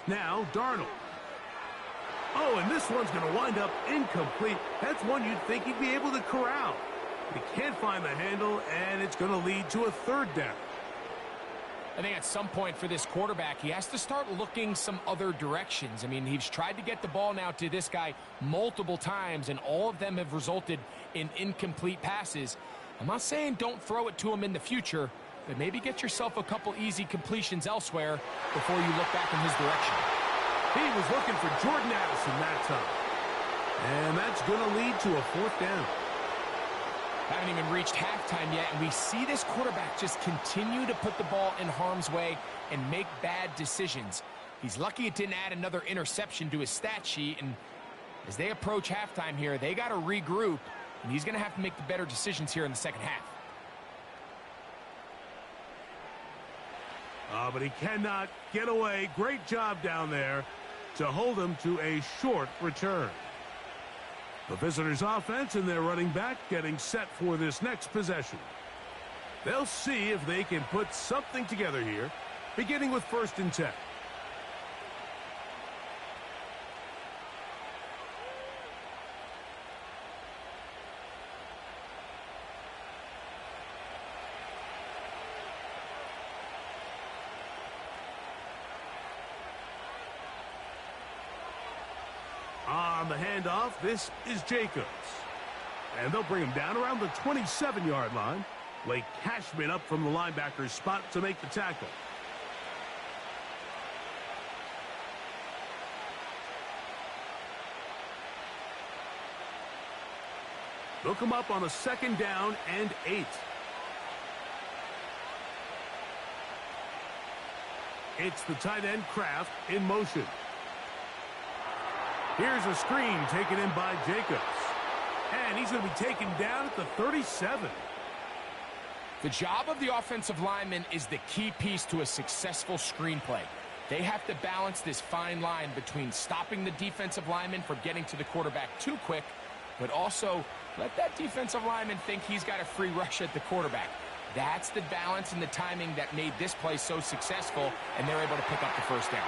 Now Darnold. Oh, and this one's going to wind up incomplete. That's one you'd think he'd be able to corral. He can't find the handle, and it's going to lead to a 3rd down. I think at some point for this quarterback, he has to start looking some other directions. I mean, he's tried to get the ball now to this guy multiple times, and all of them have resulted in incomplete passes. I'm not saying don't throw it to him in the future, but maybe get yourself a couple easy completions elsewhere before you look back in his direction. He was looking for Jordan Addison that time. And that's going to lead to a 4th down. Haven't even reached halftime yet, and we see this quarterback just continue to put the ball in harm's way and make bad decisions. He's lucky it didn't add another interception to his stat sheet, and as they approach halftime here, they got to regroup, and he's going to have to make the better decisions here in the second half. But he cannot get away. Great job down there to hold him to a short return. The visitors' offense and their running back getting set for this next possession. They'll see if they can put something together here, beginning with 1st and 10. On the handoff, this is Jacobs. And they'll bring him down around the 27-yard line. Blake Cashman up from the linebacker's spot to make the tackle. They'll come up on a 2nd down and 8. It's the tight end Kraft in motion. Here's a screen taken in by Jacobs. And he's going to be taken down at the 37. The job of the offensive lineman is the key piece to a successful screenplay. They have to balance this fine line between stopping the defensive lineman from getting to the quarterback too quick, but also let that defensive lineman think he's got a free rush at the quarterback. That's the balance and the timing that made this play so successful, and they're able to pick up the 1st down.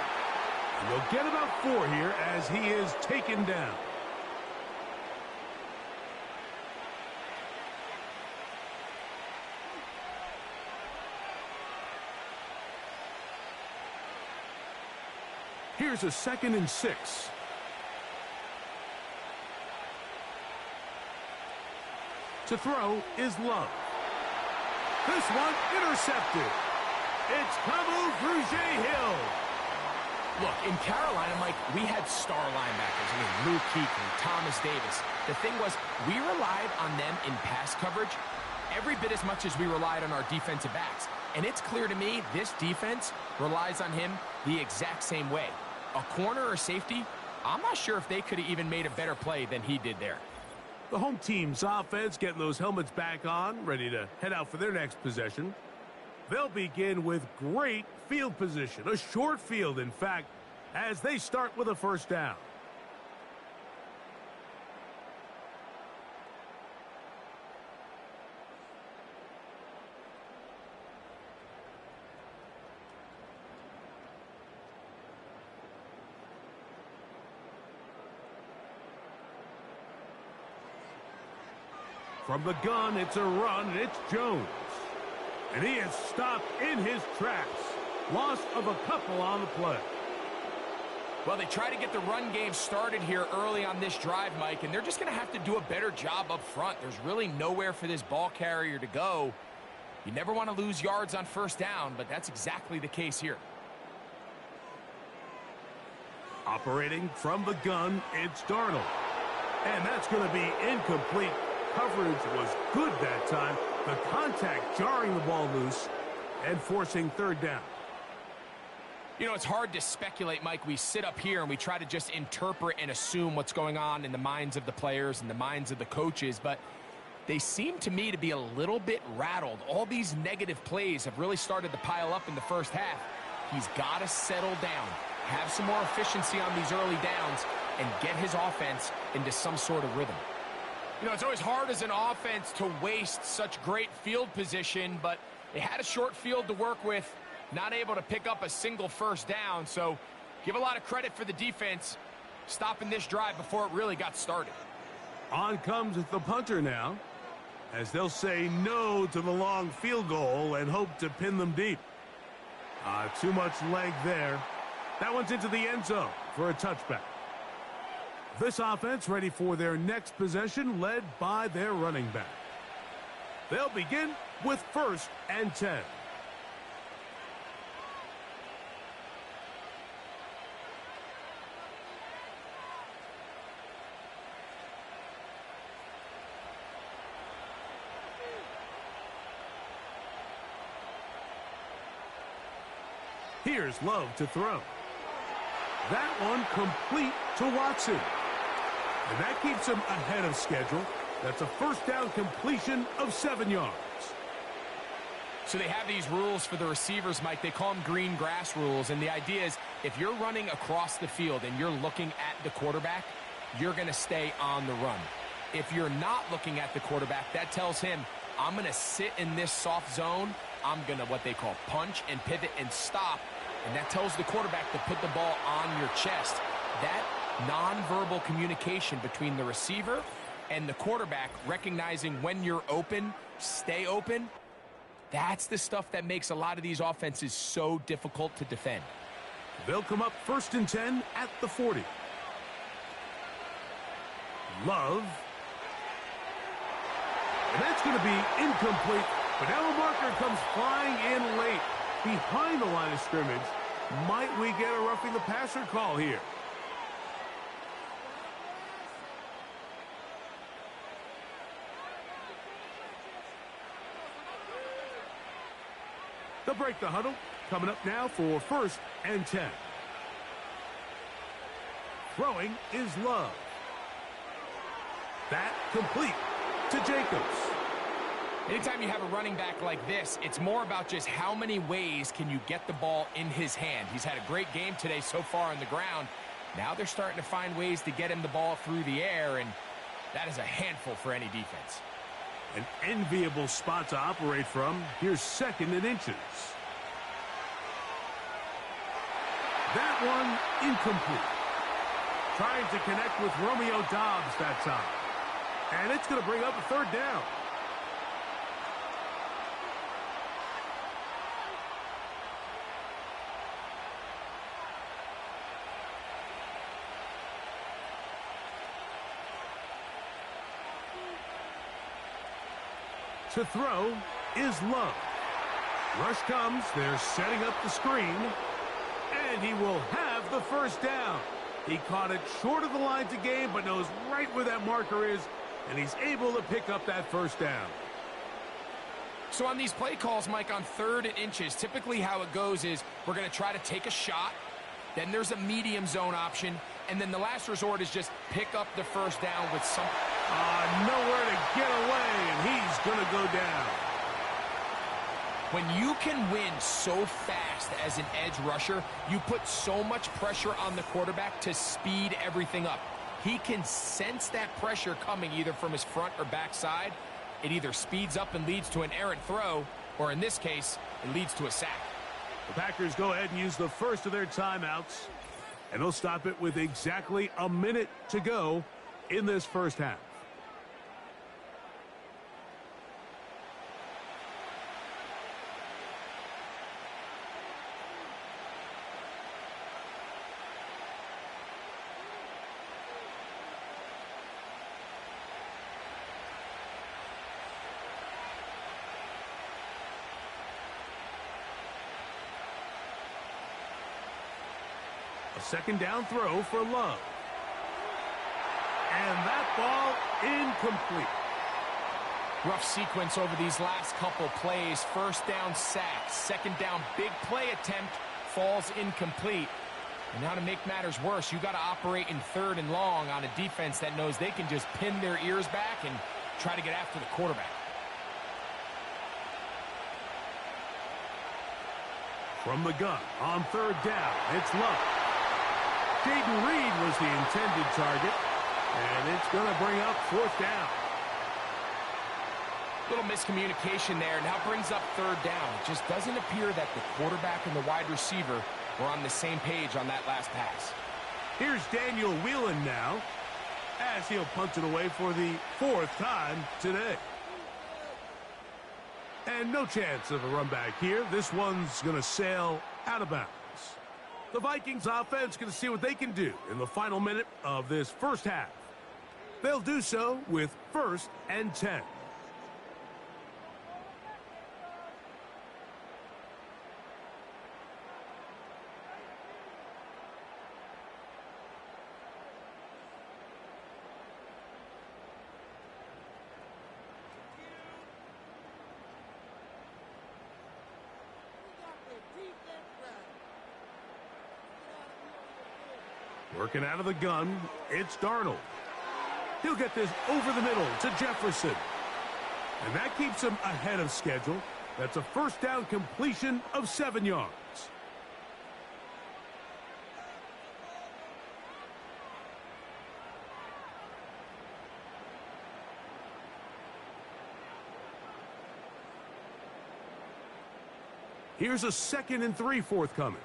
And they'll get about 4 here as he is taken down. Here's a 2nd and 6. To throw is Love. This one intercepted. It's Kamu Grugier-Hill. Look, in Carolina, Mike, we had star linebackers. I mean, Luke Kuechly, Thomas Davis. The thing was, we relied on them in pass coverage every bit as much as we relied on our defensive backs. And it's clear to me this defense relies on him the exact same way. A corner or safety, I'm not sure if they could have even made a better play than he did there. The home team's offense getting those helmets back on, ready to head out for their next possession. They'll begin with great field position, a short field, in fact, as they start with a 1st down. From the gun, it's a run, and it's Jones. And he is stopped in his tracks. Loss of a couple on the play. Well, they try to get the run game started here early on this drive, Mike, and they're just going to have to do a better job up front. There's really nowhere for this ball carrier to go. You never want to lose yards on 1st down, but that's exactly the case here. Operating from the gun, it's Darnold. And that's going to be incomplete. Coverage was good that time. The contact jarring the ball loose and forcing 3rd down. You know, it's hard to speculate, Mike. We sit up here and we try to just interpret and assume what's going on in the minds of the players and the minds of the coaches, but they seem to me to be a little bit rattled. All these negative plays have really started to pile up in the 1st half. He's got to settle down, have some more efficiency on these early downs, and get his offense into some sort of rhythm. You know, it's always hard as an offense to waste such great field position, but they had a short field to work with, not able to pick up a single 1st down, so give a lot of credit for the defense stopping this drive before it really got started. On comes the punter now, as they'll say no to the long field goal and hope to pin them deep. Too much leg there. That one's into the end zone for a touchback. This offense ready for their next possession, led by their running back. They'll begin with 1st and 10. Here's Love to throw. That one complete to Watson. And that keeps him ahead of schedule. That's a 1st down completion of 7 yards. So they have these rules for the receivers, Mike. They call them green grass rules. And the idea is if you're running across the field and you're looking at the quarterback, you're going to stay on the run. If you're not looking at the quarterback, that tells him, I'm going to sit in this soft zone. I'm going to what they call punch and pivot and stop. And that tells the quarterback to put the ball on your chest. That nonverbal communication between the receiver and the quarterback, recognizing when you're open, stay open, that's the stuff that makes a lot of these offenses so difficult to defend. They'll come up 1st and 10 at the 40. Love. And that's going to be incomplete. But now a marker comes flying in late behind the line of scrimmage. Might we get a roughing the passer call here? They'll break the huddle. Coming up now for 1st and 10. Throwing is Love. That complete to Jacobs. Anytime you have a running back like this, it's more about just how many ways can you get the ball in his hand. He's had a great game today so far on the ground. Now they're starting to find ways to get him the ball through the air, and that is a handful for any defense. An enviable spot to operate from. Here's 2nd and inches. That one incomplete. Trying to connect with Romeo Doubs that time. And it's going to bring up a 3rd down. To throw is Love. Rush comes. They're setting up the screen. And he will have the 1st down. He caught it short of the line to gain, but knows right where that marker is, and he's able to pick up that 1st down. So on these play calls, Mike, on 3rd and inches, typically how it goes is we're going to try to take a shot, then there's a medium zone option, and then the last resort is just pick up the 1st down with some... nowhere to get away, and he's going to go down. When you can win so fast as an edge rusher, you put so much pressure on the quarterback to speed everything up. He can sense that pressure coming either from his front or back side. It either speeds up and leads to an errant throw, or in this case, it leads to a sack. The Packers go ahead and use the first of their timeouts, and they'll stop it with exactly a minute to go in this 1st half. A 2nd down throw for Love. And that ball incomplete. Rough sequence over these last couple plays. 1st down sack. 2nd down big play attempt falls incomplete. And now to make matters worse, you got to operate in 3rd and long on a defense that knows they can just pin their ears back and try to get after the quarterback. From the gun on 3rd down, it's Love. Jaden Reed was the intended target, and it's going to bring up 4th down. Little miscommunication there. Now brings up 3rd down. It just doesn't appear that the quarterback and the wide receiver were on the same page on that last pass. Here's Daniel Whelan now, as he'll punt it away for the 4th time today. And no chance of a run back here. This one's going to sail out of bounds. The Vikings offense going to see what they can do in the final minute of this 1st half. They'll do so with 1st and 10. Working out of the gun, it's Darnold. He'll get this over the middle to Jefferson. And that keeps him ahead of schedule. That's a 1st down completion of 7 yards. Here's a 2nd and 3 forthcoming.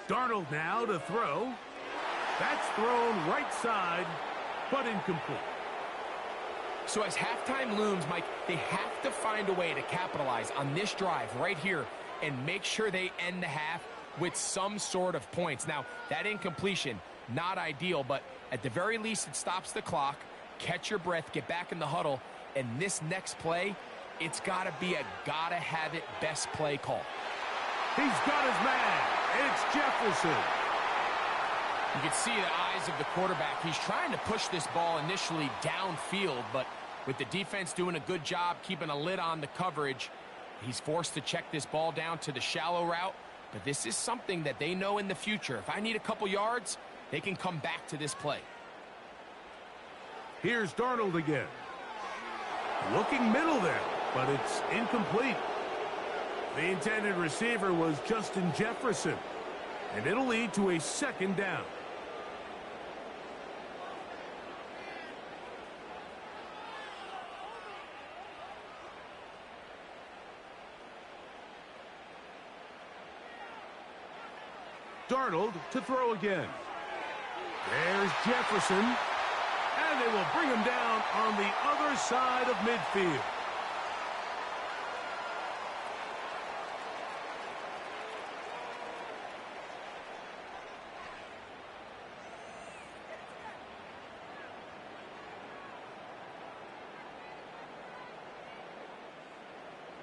Darnold now to throw. That's thrown right side, but incomplete. So as halftime looms, Mike, they have to find a way to capitalize on this drive right here and make sure they end the half with some sort of points. Now, that incompletion, not ideal, but at the very least it stops the clock, catch your breath, get back in the huddle, and this next play, it's got to be a gotta-have-it best play call. He's got his man. It's Jefferson. You can see the eyes of the quarterback. He's trying to push this ball initially downfield, but with the defense doing a good job keeping a lid on the coverage, he's forced to check this ball down to the shallow route. But this is something that they know in the future. If I need a couple yards, they can come back to this play. Here's Darnold again. Looking middle there, but it's incomplete. The intended receiver was Justin Jefferson, and it'll lead to a second down. Darnold to throw again. There's Jefferson, and they will bring him down on the other side of midfield.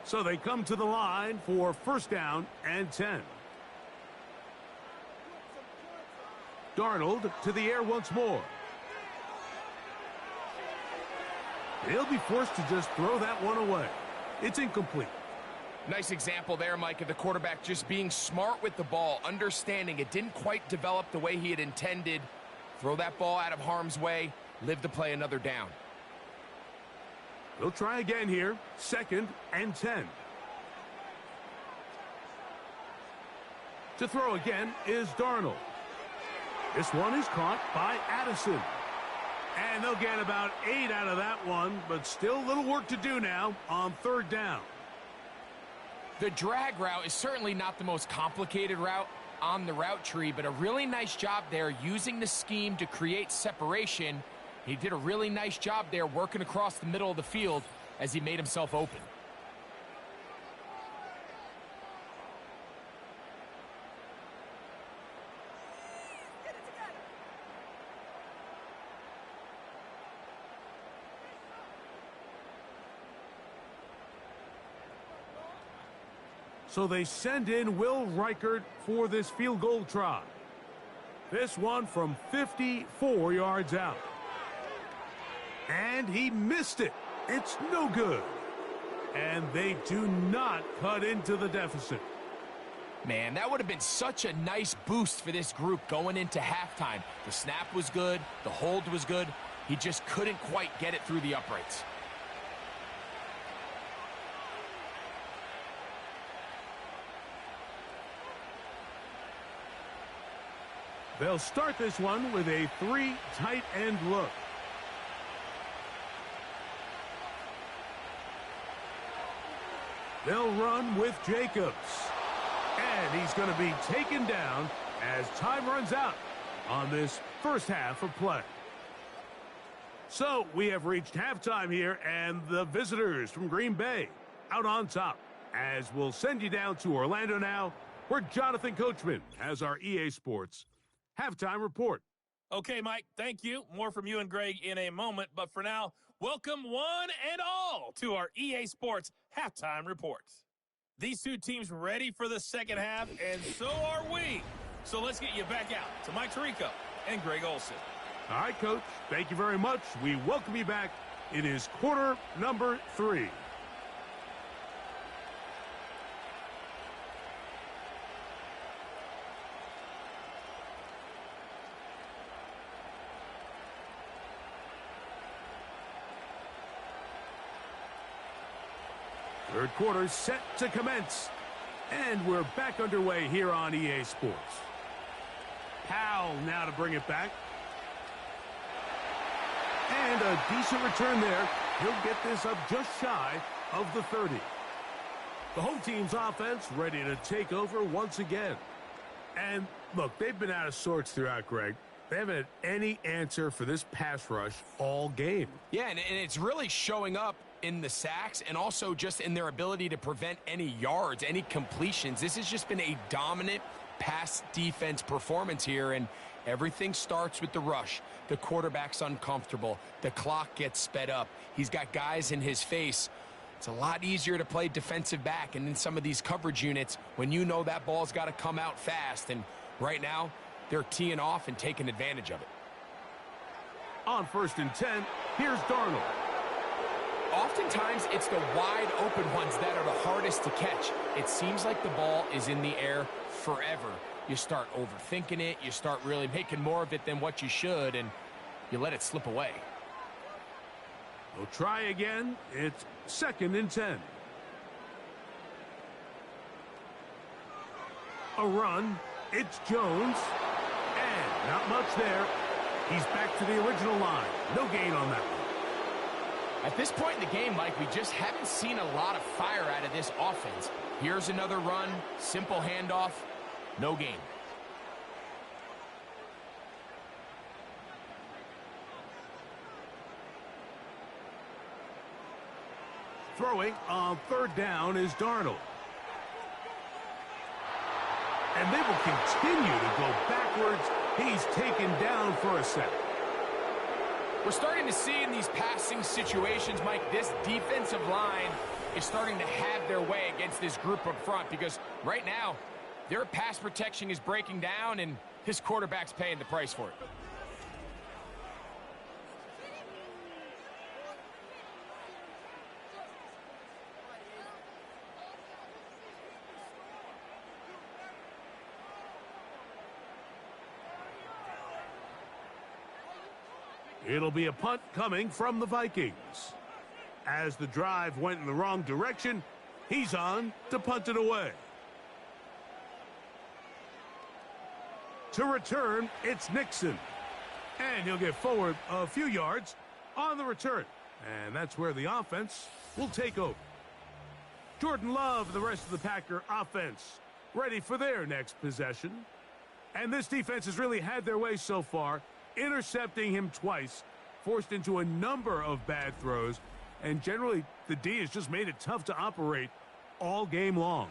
So they come to the line for first down and 10. Darnold to the air once more. He'll be forced to just throw that one away. It's incomplete. Nice example there, Mike, of the quarterback just being smart with the ball, understanding it didn't quite develop the way he had intended. Throw that ball out of harm's way, live to play another down. They'll try again here, second and 10. To throw again is Darnold. This one is caught by Addison. And they'll get about 8 out of that one, but still a little work to do now on third down. The drag route is certainly not the most complicated route on the route tree, but a really nice job there using the scheme to create separation. He did a really nice job there working across the middle of the field as he made himself open. So they send in Will Reichert for this field goal try. This one from 54 yards out. And he missed it. It's no good. And they do not cut into the deficit. Man, that would have been such a nice boost for this group going into halftime. The snap was good. The hold was good. He just couldn't quite get it through the uprights. They'll start this one with a 3 tight end look. They'll run with Jacobs. And he's going to be taken down as time runs out on this first half of play. So we have reached halftime here, and the visitors from Green Bay out on top. As we'll send you down to Orlando now, where Jonathan Coachman has our EA Sports halftime report. Okay, Mike, thank you. More from you and Greg in a moment. But for now, welcome one and all to our EA Sports halftime report. These two teams ready for the second half, and so are we. So let's get you back out to Mike Tirico and Greg Olson. All right, Coach. Thank you very much. We welcome you back. It is quarter number 3. Third quarter set to commence. And we're back underway here on EA Sports. Powell now to bring it back. And a decent return there. He'll get this up just shy of the 30. The home team's offense ready to take over once again. And look, they've been out of sorts throughout, Greg. They haven't had any answer for this pass rush all game. Yeah, and it's really showing up in the sacks and also just in their ability to prevent any yards, any completions. This has just been a dominant pass defense performance here, and everything starts with the rush. The quarterback's uncomfortable. The clock gets sped up. He's got guys in his face. It's a lot easier to play defensive back and in some of these coverage units when you know that ball's got to come out fast. And right now, they're teeing off and taking advantage of it. On 1st and 10, here's Darnold. Oftentimes, it's the wide open ones that are the hardest to catch. It seems like the ball is in the air forever. You start overthinking it. You start really making more of it than what you should, and you let it slip away. They'll try again. It's 2nd and 10. A run. It's Jones. And not much there. He's back to the original line. No gain on that one. At this point in the game, Mike, we just haven't seen a lot of fire out of this offense. Here's another run. Simple handoff. No gain. Throwing on 3rd down is Darnold. And they will continue to go backwards. He's taken down for a second. We're starting to see in these passing situations, Mike, this defensive line is starting to have their way against this group up front, because right now their pass protection is breaking down and his quarterback's paying the price for it. It'll be a punt coming from the Vikings. As the drive went in the wrong direction, he's on to punt it away. To return, it's Nixon. And he'll get forward a few yards on the return. And that's where the offense will take over. Jordan Love and the rest of the Packer offense ready for their next possession. And this defense has really had their way so far, intercepting him twice, forced into a number of bad throws, and generally the D has just made it tough to operate all game long.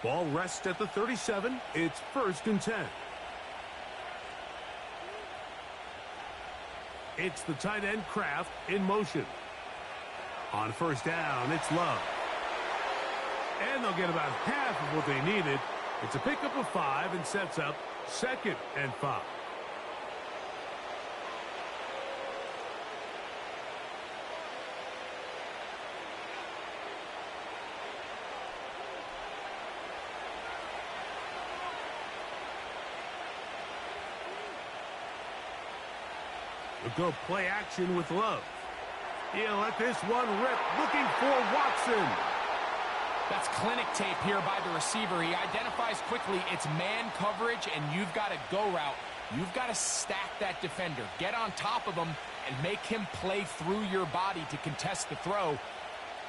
Ball rests at the 37. It's 1st and 10. It's the tight end Kraft in motion. On 1st down, it's Love. And they'll get about half of what they needed. It's a pickup of 5 and sets up 2nd and 5. They'll go play action with Love. He'll let this one rip, looking for Watson. That's clinic tape here by the receiver. He identifies quickly it's man coverage, and you've got a go route. You've got to stack that defender. Get on top of him and make him play through your body to contest the throw.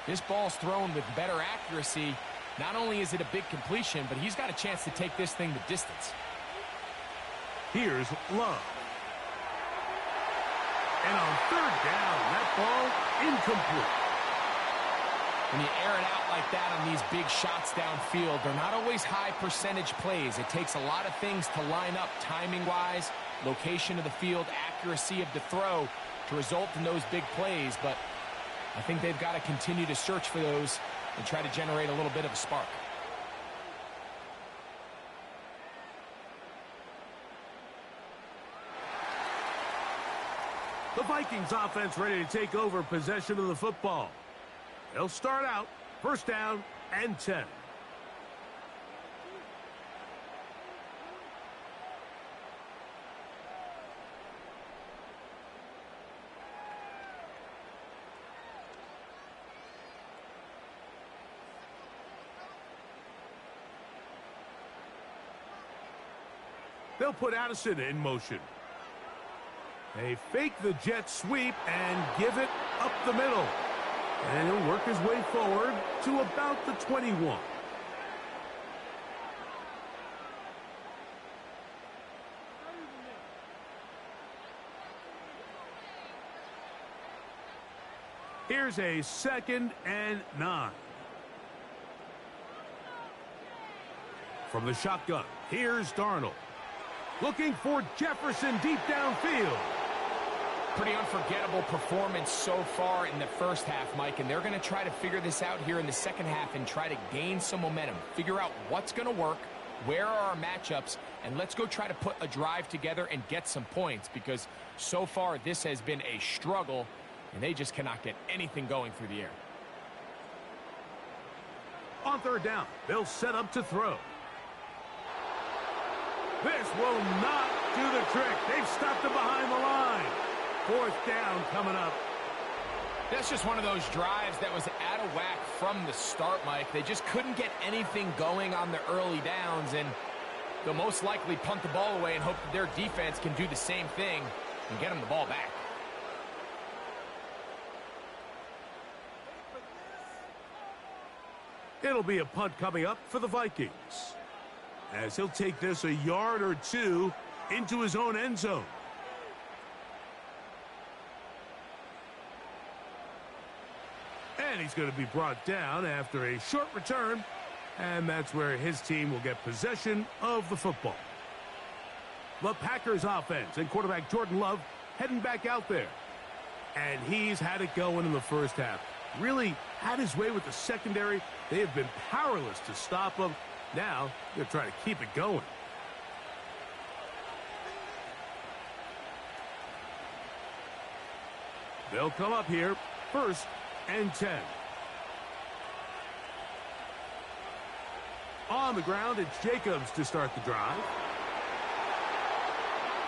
This ball's thrown with better accuracy. Not only is it a big completion, but he's got a chance to take this thing the distance. Here's Love. And on 3rd down, that ball incomplete. When you air it out like that on these big shots downfield, they're not always high percentage plays. It takes a lot of things to line up timing-wise, location of the field, accuracy of the throw to result in those big plays. But I think they've got to continue to search for those and try to generate a little bit of a spark. The Vikings offense ready to take over possession of the football. They'll start out 1st down and 10. They'll put Addison in motion. They fake the jet sweep and give it up the middle. And he'll work his way forward to about the 21. Here's a 2nd and 9. From the shotgun, here's Darnold. Looking for Jefferson deep downfield. Pretty unforgettable performance so far in the first half, Mike, and they're going to try to figure this out here in the second half and try to gain some momentum, figure out what's going to work, where are our matchups, and let's go try to put a drive together and get some points, because so far this has been a struggle, and they just cannot get anything going through the air. On 3rd down, they'll set up to throw. This will not do the trick. They've stopped him behind the line. 4th down coming up. That's just one of those drives that was out of whack from the start, Mike. They just couldn't get anything going on the early downs, and they'll most likely punt the ball away and hope that their defense can do the same thing and get them the ball back. It'll be a punt coming up for the Vikings, as he'll take this a yard or 2 into his own end zone. And he's going to be brought down after a short return, and that's where his team will get possession of the football. The Packers offense and quarterback Jordan Love heading back out there. And he's had it going in the first half. Really had his way with the secondary. They have been powerless to stop him. Now they're trying to keep it going. They'll come up here, 1st and 10. On the ground, it's Jacobs to start the drive.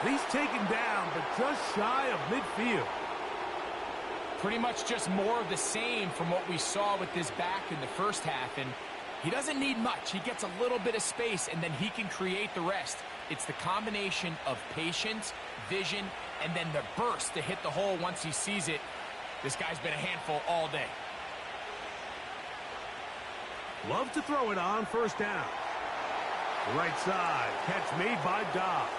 He's taken down, but just shy of midfield. Pretty much just more of the same from what we saw with this back in the first half, and he doesn't need much. He gets a little bit of space, and then he can create the rest. It's the combination of patience, vision, and then the burst to hit the hole once he sees it. This guy's been a handful all day. Love to throw it on 1st down. The right side, catch made by Dobbs.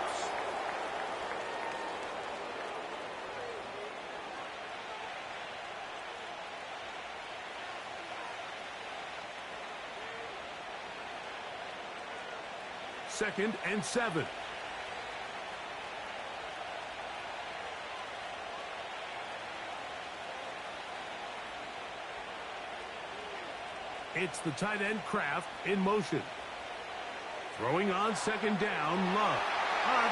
Second and 7. It's the tight end Kraft in motion. Throwing on 2nd down, Love.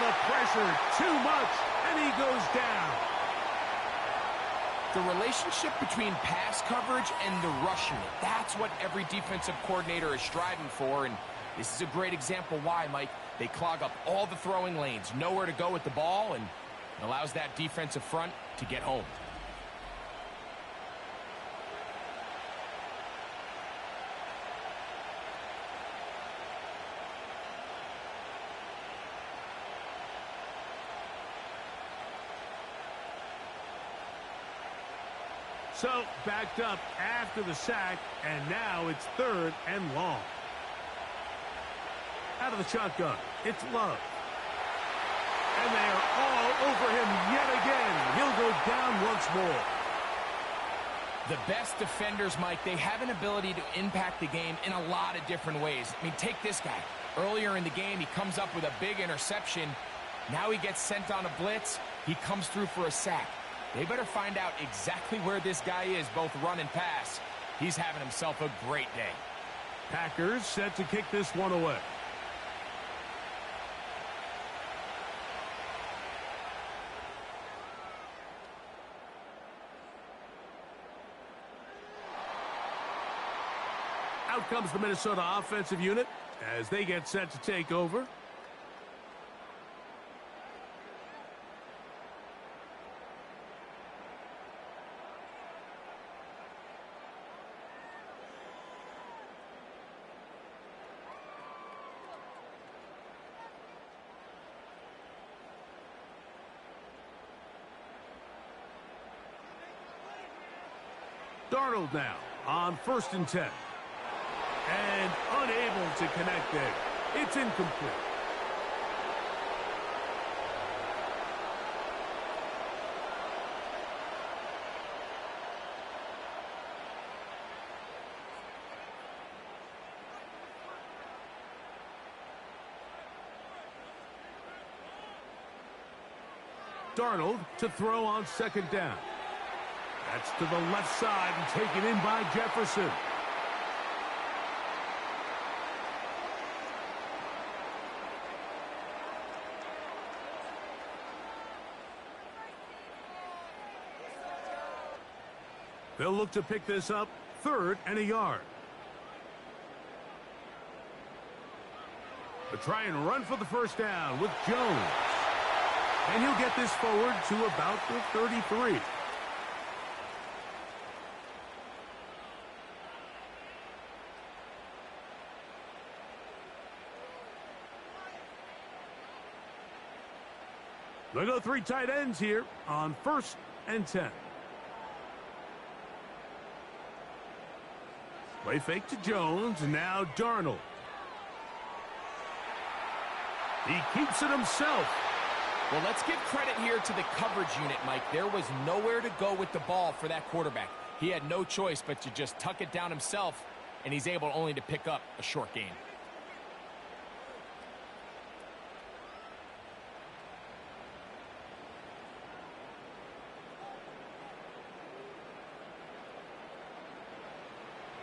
The pressure, too much, and he goes down. The relationship between pass coverage and the rushing, that's what every defensive coordinator is striving for, and this is a great example why, Mike. They clog up all the throwing lanes, nowhere to go with the ball, and allows that defensive front to get home. So, backed up after the sack, and now it's 3rd and long. Out of the shotgun, it's Love. And they are all over him yet again. He'll go down once more. The best defenders, Mike, they have an ability to impact the game in a lot of different ways. I mean, take this guy. Earlier in the game, he comes up with a big interception. Now he gets sent on a blitz. He comes through for a sack. They better find out exactly where this guy is, both run and pass. He's having himself a great day. Packers set to kick this one away. Out comes the Minnesota offensive unit as they get set to take over. Darnold now on 1st and 10. And unable to connect there. It's incomplete. Darnold to throw on second down. That's to the left side and taken in by Jefferson. They'll look to pick this up, 3rd and a yard. They'll try and run for the first down with Jones. And he'll get this forward to about the 33. They'll go 3 tight ends here on 1st and 10. Play fake to Jones, and now Darnold. He keeps it himself. Well, let's give credit here to the coverage unit, Mike. There was nowhere to go with the ball for that quarterback. He had no choice but to just tuck it down himself, and he's able only to pick up a short gain.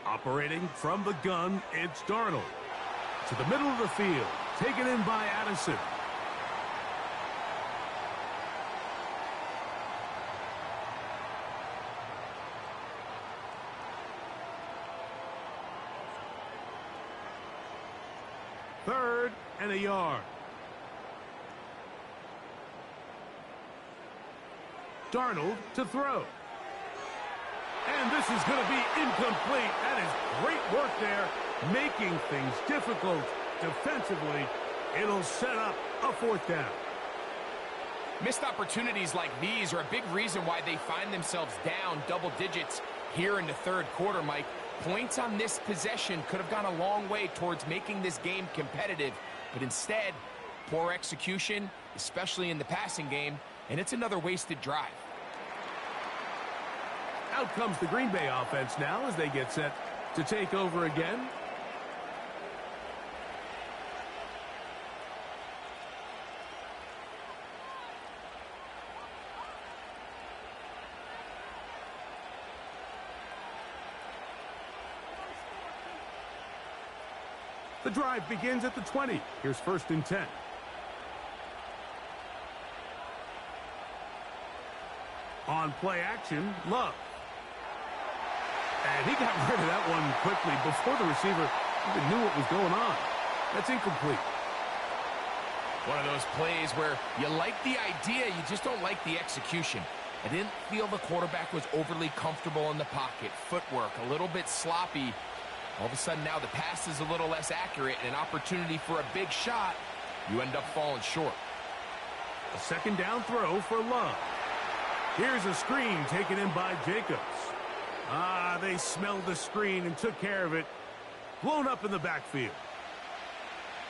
Operating from the gun, it's Darnold. To the middle of the field, taken in by Addison. Third and a yard. Darnold to throw. And this is going to be incomplete. That is great work there, making things difficult defensively. It'll set up a 4th down. Missed opportunities like these are a big reason why they find themselves down double digits here in the 3rd quarter, Mike. Points on this possession could have gone a long way towards making this game competitive, but instead, poor execution, especially in the passing game, and it's another wasted drive. Out comes the Green Bay offense now as they get set to take over again. The drive begins at the 20. Here's 1st and 10. On play action, Love. And he got rid of that one quickly before the receiver even knew what was going on. That's incomplete. One of those plays where you like the idea, you just don't like the execution. I didn't feel the quarterback was overly comfortable in the pocket. Footwork a little bit sloppy. All of a sudden now the pass is a little less accurate and an opportunity for a big shot. You end up falling short. A 2nd down throw for Love. Here's a screen taken in by Jacobs. They smelled the screen and took care of it. Blown up in the backfield.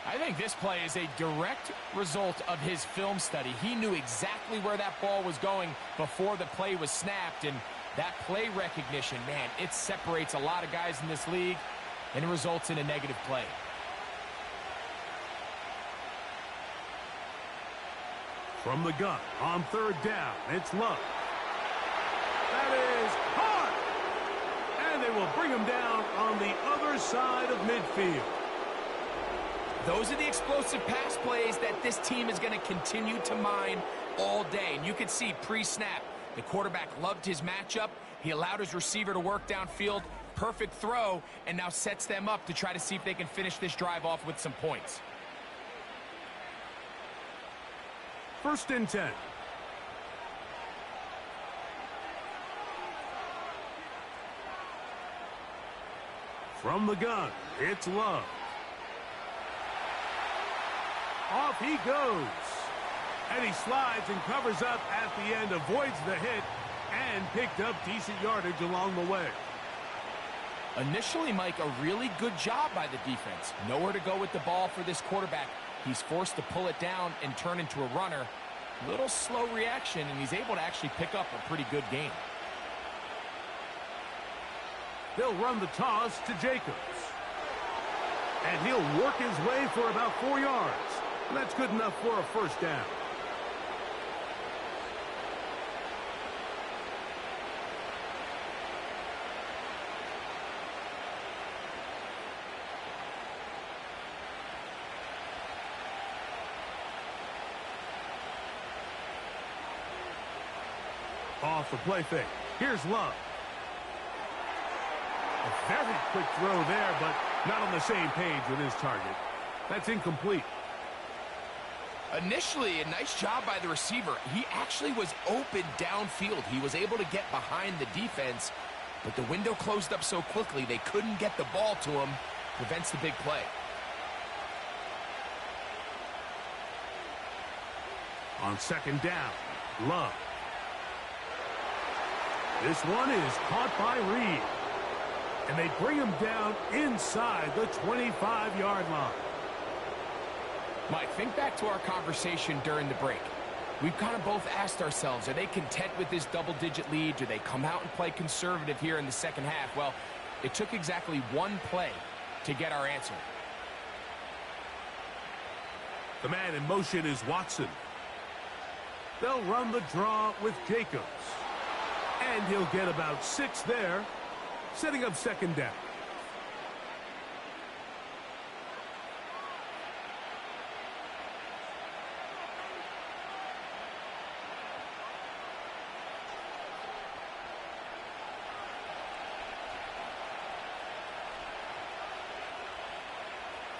I think this play is a direct result of his film study. He knew exactly where that ball was going before the play was snapped, and that play recognition, man, it separates a lot of guys in this league, and it results in a negative play. From the gun on 3rd down, it's Love. That is hard. And they will bring him down on the other side of midfield. Those are the explosive pass plays that this team is going to continue to mine all day. And you can see pre-snap, the quarterback loved his matchup. He allowed his receiver to work downfield. Perfect throw, and now sets them up to try to see if they can finish this drive off with some points. 1st and 10. From the gun, it's Love. Off he goes. And he slides and covers up at the end, avoids the hit, and picked up decent yardage along the way. Initially, Mike, a really good job by the defense. Nowhere to go with the ball for this quarterback. He's forced to pull it down and turn into a runner. Little slow reaction, and he's able to actually pick up a pretty good game. They'll run the toss to Jacobs. And he'll work his way for about 4 yards. And that's good enough for a 1st down. off the play fake. Here's Love. A very quick throw there, but not on the same page with his target. That's incomplete. Initially, a nice job by the receiver. He actually was open downfield. He was able to get behind the defense, but the window closed up so quickly they couldn't get the ball to him. Prevents the big play. On second down, Love. This one is caught by Reed. And they bring him down inside the 25-yard line. Mike, think back to our conversation during the break. We've kind of both asked ourselves, are they content with this double-digit lead? Do they come out and play conservative here in the second half? Well, it took exactly one play to get our answer. The man in motion is Watson. They'll run the draw with Jacobs. And he'll get about 6 there, setting up second down.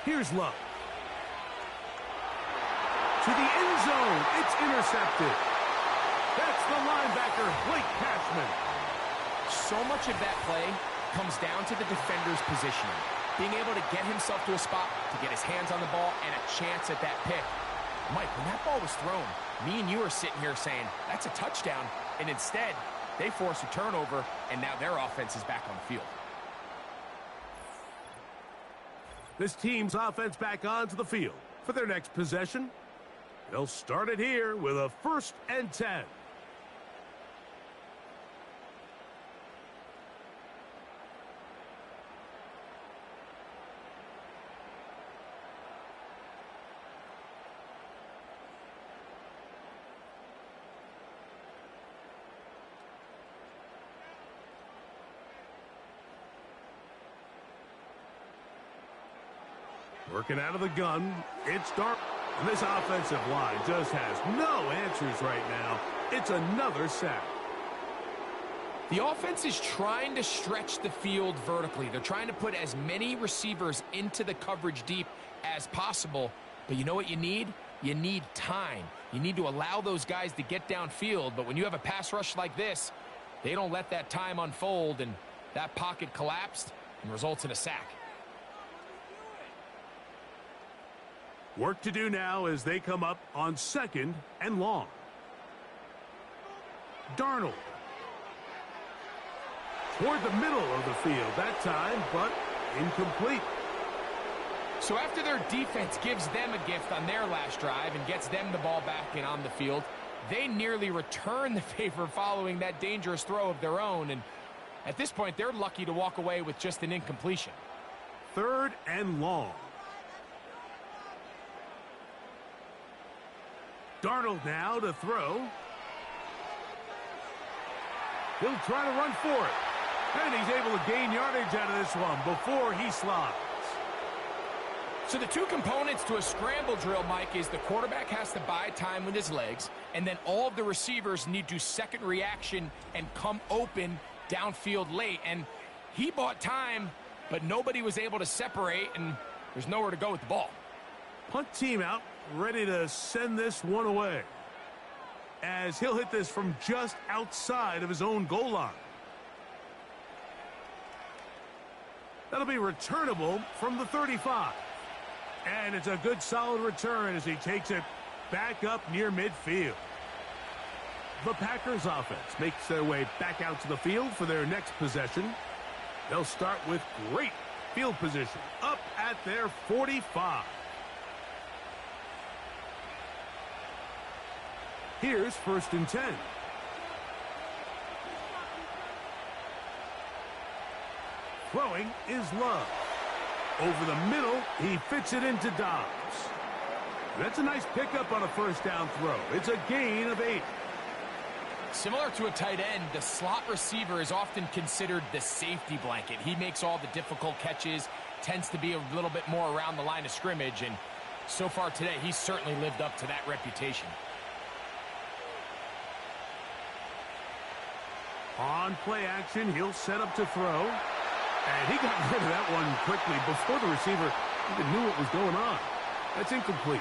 Here's Love. To the end zone. It's intercepted. That's the linebacker, Blake Cashman. So much of that play comes down to the defender's positioning. Being able to get himself to a spot, to get his hands on the ball, and a chance at that pick. Mike, when that ball was thrown, me and you are sitting here saying, that's a touchdown. And instead, they force a turnover, and now their offense is back on the field. This team's offense back onto the field for their next possession. They'll start it here with a 1st and 10. Working out of the gun, it's dark. And this offensive line just has no answers right now. It's another sack. The offense is trying to stretch the field vertically. They're trying to put as many receivers into the coverage deep as possible. But you know what you need? You need time. You need to allow those guys to get downfield. But when you have a pass rush like this, they don't let that time unfold, and that pocket collapsed and results in a sack. Work to do now as they come up on 2nd and long. Darnold. Toward the middle of the field that time, but incomplete. So after their defense gives them a gift on their last drive and gets them the ball back and on the field, they nearly return the favor following that dangerous throw of their own. And at this point, they're lucky to walk away with just an incompletion. 3rd and long. Darnold now to throw. He'll try to run for it. And he's able to gain yardage out of this one before he slides. So the two components to a scramble drill, Mike, is the quarterback has to buy time with his legs, and then all of the receivers need to second reaction and come open downfield late. And he bought time, but nobody was able to separate, and there's nowhere to go with the ball. Punt team out, ready to send this one away, as he'll hit this from just outside of his own goal line. That'll be returnable from the 35. And it's a good solid return as he takes it back up near midfield. The Packers offense makes their way back out to the field for their next possession. They'll start with great field position up at their 45. Here's 1st and 10. Throwing is Love. Over the middle, he fits it into Dobbs. That's a nice pickup on a 1st down throw. It's a gain of 8. Similar to a tight end, the slot receiver is often considered the safety blanket. He makes all the difficult catches, tends to be a little bit more around the line of scrimmage, and so far today, he's certainly lived up to that reputation. On play action, he'll set up to throw. And he got rid of that one quickly before the receiver even knew what was going on. That's incomplete.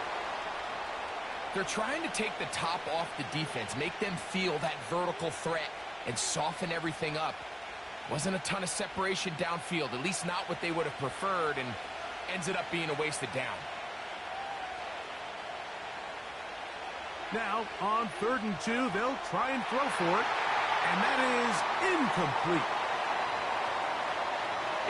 They're trying to take the top off the defense, make them feel that vertical threat, and soften everything up. Wasn't a ton of separation downfield, at least not what they would have preferred, and ended up being a wasted down. Now, on 3rd and 2, they'll try and throw for it, and that is incomplete.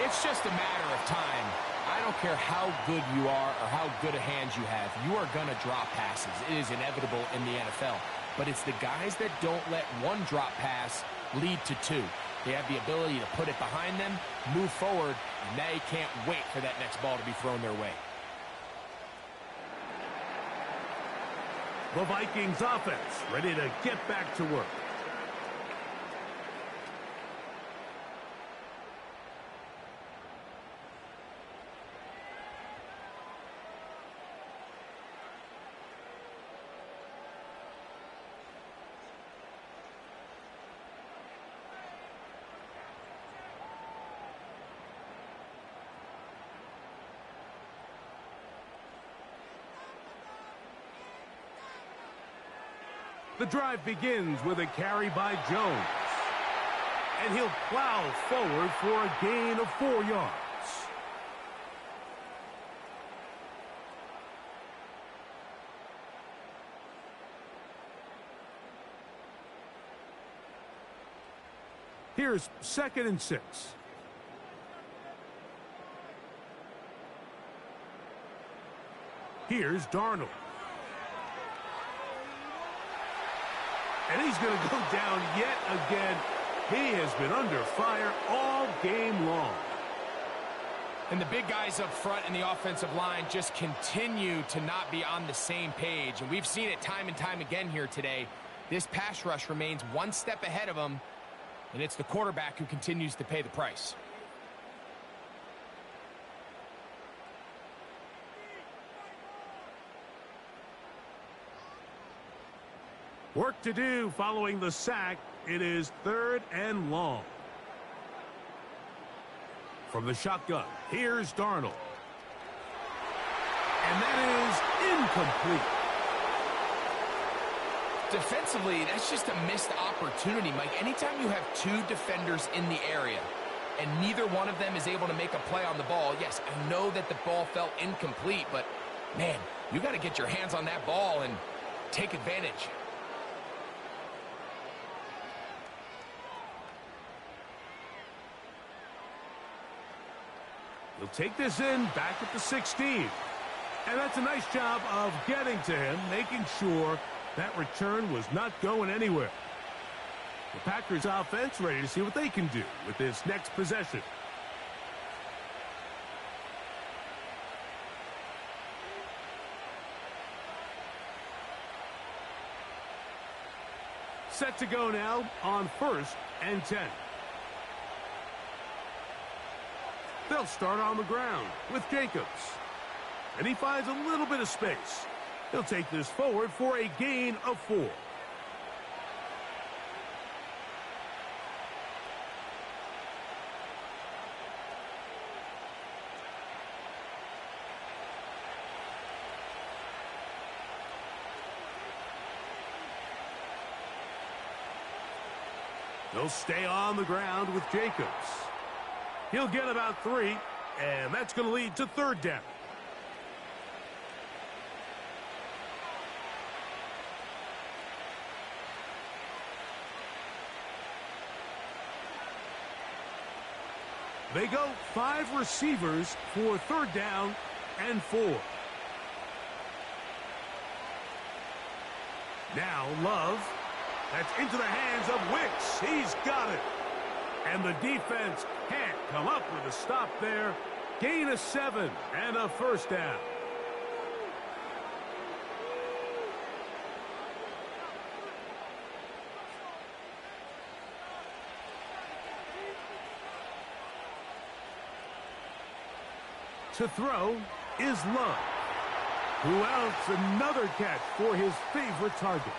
It's just a matter of time. I don't care how good you are or how good a hand you have. You are going to drop passes. It is inevitable in the NFL. But it's the guys that don't let one drop pass lead to two. They have the ability to put it behind them, move forward, and they can't wait for that next ball to be thrown their way. The Vikings offense ready to get back to work. The drive begins with a carry by Jones. And he'll plow forward for a gain of 4 yards. Here's 2nd and 6. Here's Darnold. And he's going to go down yet again. He has been under fire all game long. And the big guys up front in the offensive line just continue to not be on the same page. And we've seen it time and time again here today. This pass rush remains one step ahead of them, and it's the quarterback who continues to pay the price. Work to do following the sack. It is 3rd and long. From the shotgun, here's Darnold. And that is incomplete. Defensively, that's just a missed opportunity, Mike. Anytime you have 2 defenders in the area and neither one of them is able to make a play on the ball, yes, I know that the ball felt incomplete, but, man, you got to get your hands on that ball and take advantage. He'll take this in back at the 16. And that's a nice job of getting to him, making sure that return was not going anywhere. The Packers offense ready to see what they can do with this next possession. Set to go now on 1st and 10. They'll start on the ground with Jacobs. And he finds a little bit of space. He'll take this forward for a gain of 4. They'll stay on the ground with Jacobs. He'll get about 3, and that's going to lead to 3rd down. They go 5 receivers for 3rd down and 4. Now Love. That's into the hands of Wicks. He's got it. And the defense can't come up with a stop there. Gain of 7 and a 1st down. To throw is Love. Who else? Another catch for his favorite target.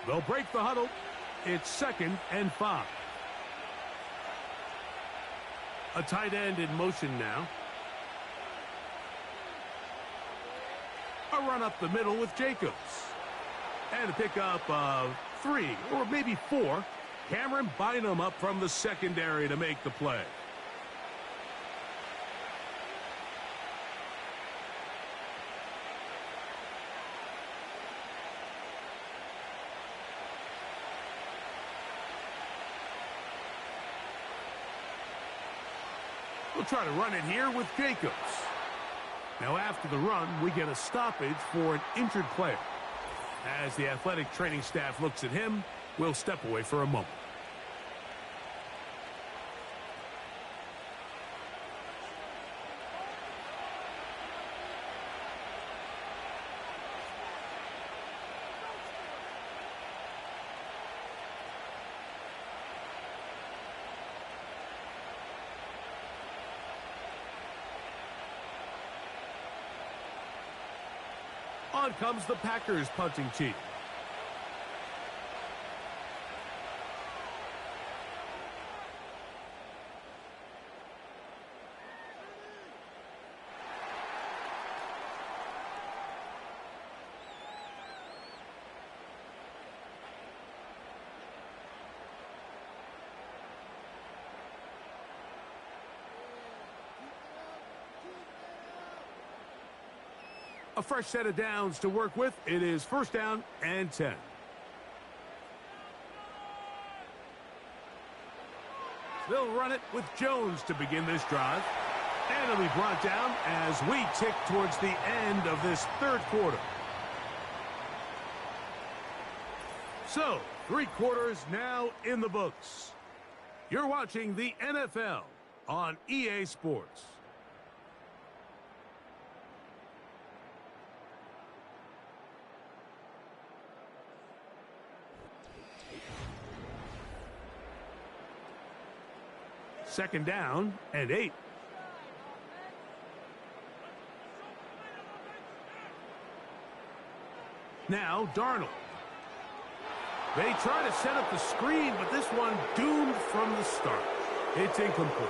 They'll break the huddle. It's 2nd and 5. A tight end in motion now. A run up the middle with Jacobs. And a pickup of 3 or maybe 4. Cameron Bynum up from the secondary to make the play. We'll try to run it here with Jacobs. Now after the run, we get a stoppage for an injured player. As the athletic training staff looks at him, we'll step away for a moment. On comes the Packers punting team. A fresh set of downs to work with. It is 1st down and 10. They'll run it with Jones to begin this drive. And it'll be brought down as we tick towards the end of this 3rd quarter. So, 3 quarters now in the books. You're watching the NFL on EA Sports. Second down and 8. Now Darnold. They try to set up the screen, but this one doomed from the start. It's incomplete.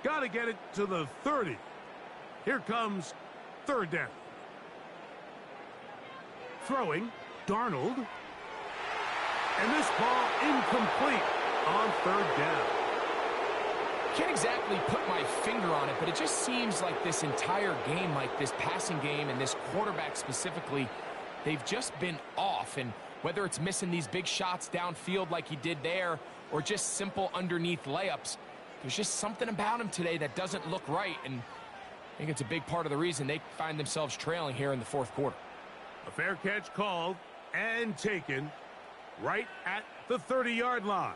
Got to get it to the 30. Here comes 3rd down. Throwing, Darnold. And this ball incomplete on 3rd down. Can't exactly put my finger on it, but it just seems like this entire game, like this passing game and this quarterback specifically, they've just been off. And whether it's missing these big shots downfield like he did there or just simple underneath layups, there's just something about him today that doesn't look right. And I think it's a big part of the reason they find themselves trailing here in the 4th quarter. A fair catch called and taken right at the 30-yard line.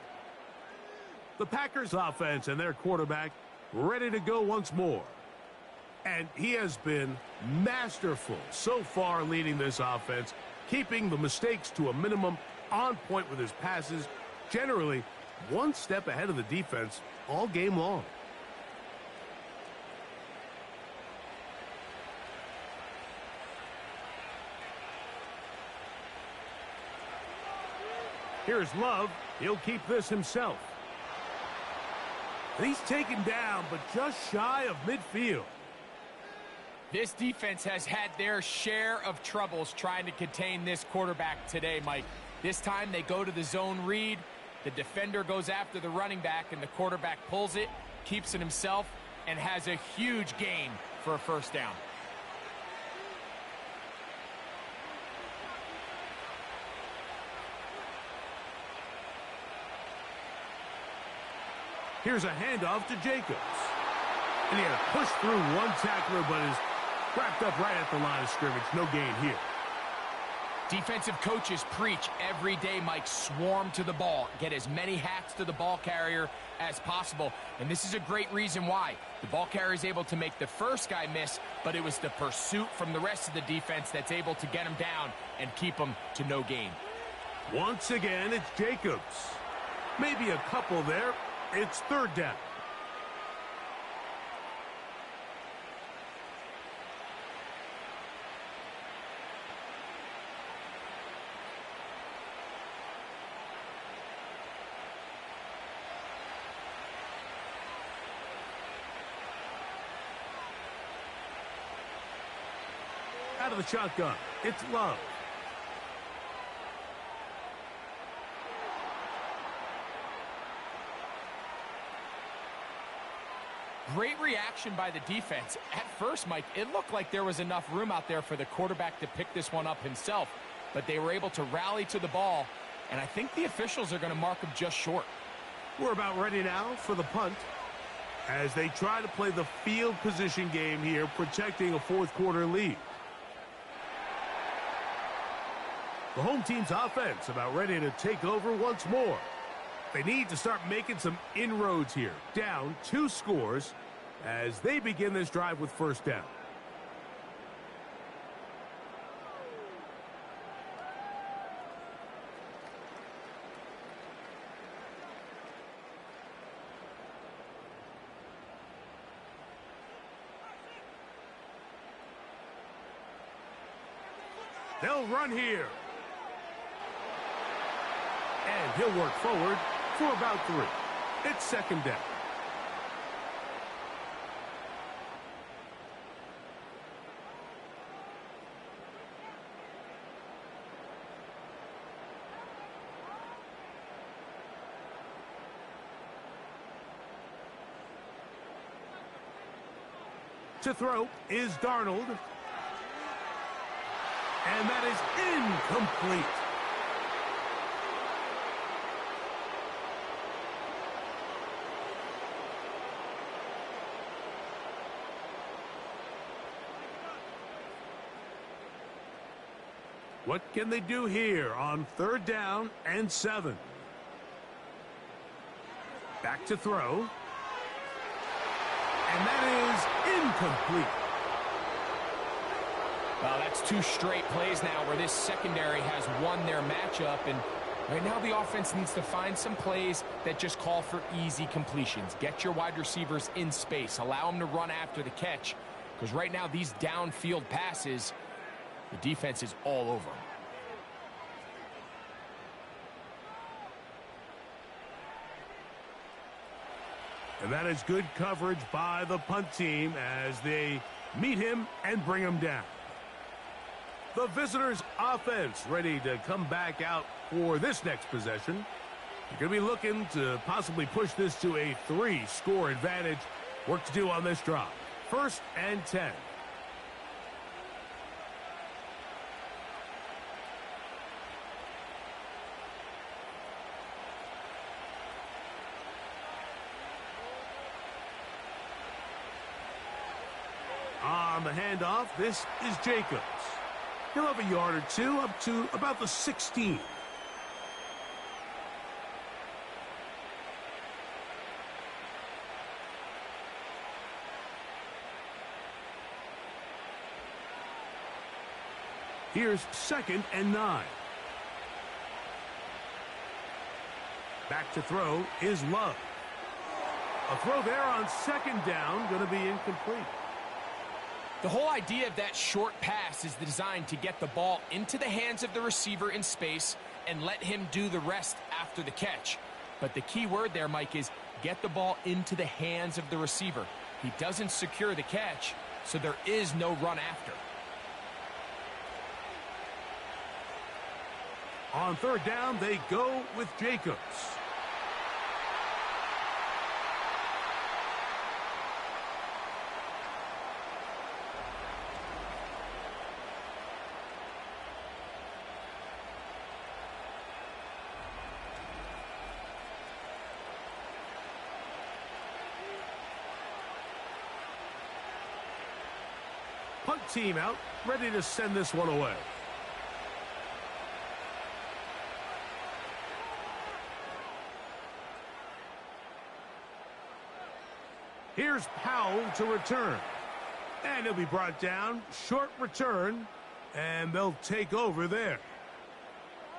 The Packers offense and their quarterback ready to go once more. And he has been masterful so far leading this offense, keeping the mistakes to a minimum, on point with his passes, generally one step ahead of the defense all game long. Here's Love. He'll keep this himself. He's taken down, but just shy of midfield. This defense has had their share of troubles trying to contain this quarterback today, Mike. This time they go to the zone read. The defender goes after the running back, and the quarterback pulls it, keeps it himself, and has a huge gain for a 1st down. Here's a handoff to Jacobs. And he had to push through one tackler, but is wrapped up right at the line of scrimmage. No gain here. Defensive coaches preach every day, Mike, swarm to the ball. Get as many hats to the ball carrier as possible. And this is a great reason why. The ball carrier is able to make the first guy miss, but it was the pursuit from the rest of the defense that's able to get him down and keep him to no gain. Once again, it's Jacobs. Maybe a couple there. It's 3rd down. of the shotgun. It's Love. Great reaction by the defense. At first, Mike, it looked like there was enough room out there for the quarterback to pick this one up himself, but they were able to rally to the ball, and I think the officials are going to mark him just short. We're about ready now for the punt as they try to play the field position game here, protecting a fourth-quarter lead. The home team's offense about ready to take over once more. They need to start making some inroads here. Down 2 scores as they begin this drive with first down. They'll run here. And he'll work forward for about 3. It's second down. To throw is Darnold. And that is incomplete. What can they do here on third down and 7? Back to throw. And that is incomplete. Well, that's 2 straight plays now where this secondary has won their matchup, and right now the offense needs to find some plays that just call for easy completions. Get your wide receivers in space. Allow them to run after the catch, because right now these downfield passes, the defense is all over them. And that is good coverage by the punt team as they meet him and bring him down. The visitors' offense ready to come back out for this next possession. You're going to be looking to possibly push this to a 3-score advantage. Work to do on this drive. First and 10. On the handoff, this is Jacobs. He'll have a yard or 2 up to about the 16. Here's second and 9. Back to throw is Love. A throw there on second down, going to be incomplete. The whole idea of that short pass is designed to get the ball into the hands of the receiver in space and let him do the rest after the catch. But the key word there, Mike, is get the ball into the hands of the receiver. He doesn't secure the catch, so there is no run after. On third down, they go with Jacobs. Punt team out, ready to send this one away. Here's Powell to return. And he'll be brought down. Short return. And they'll take over there.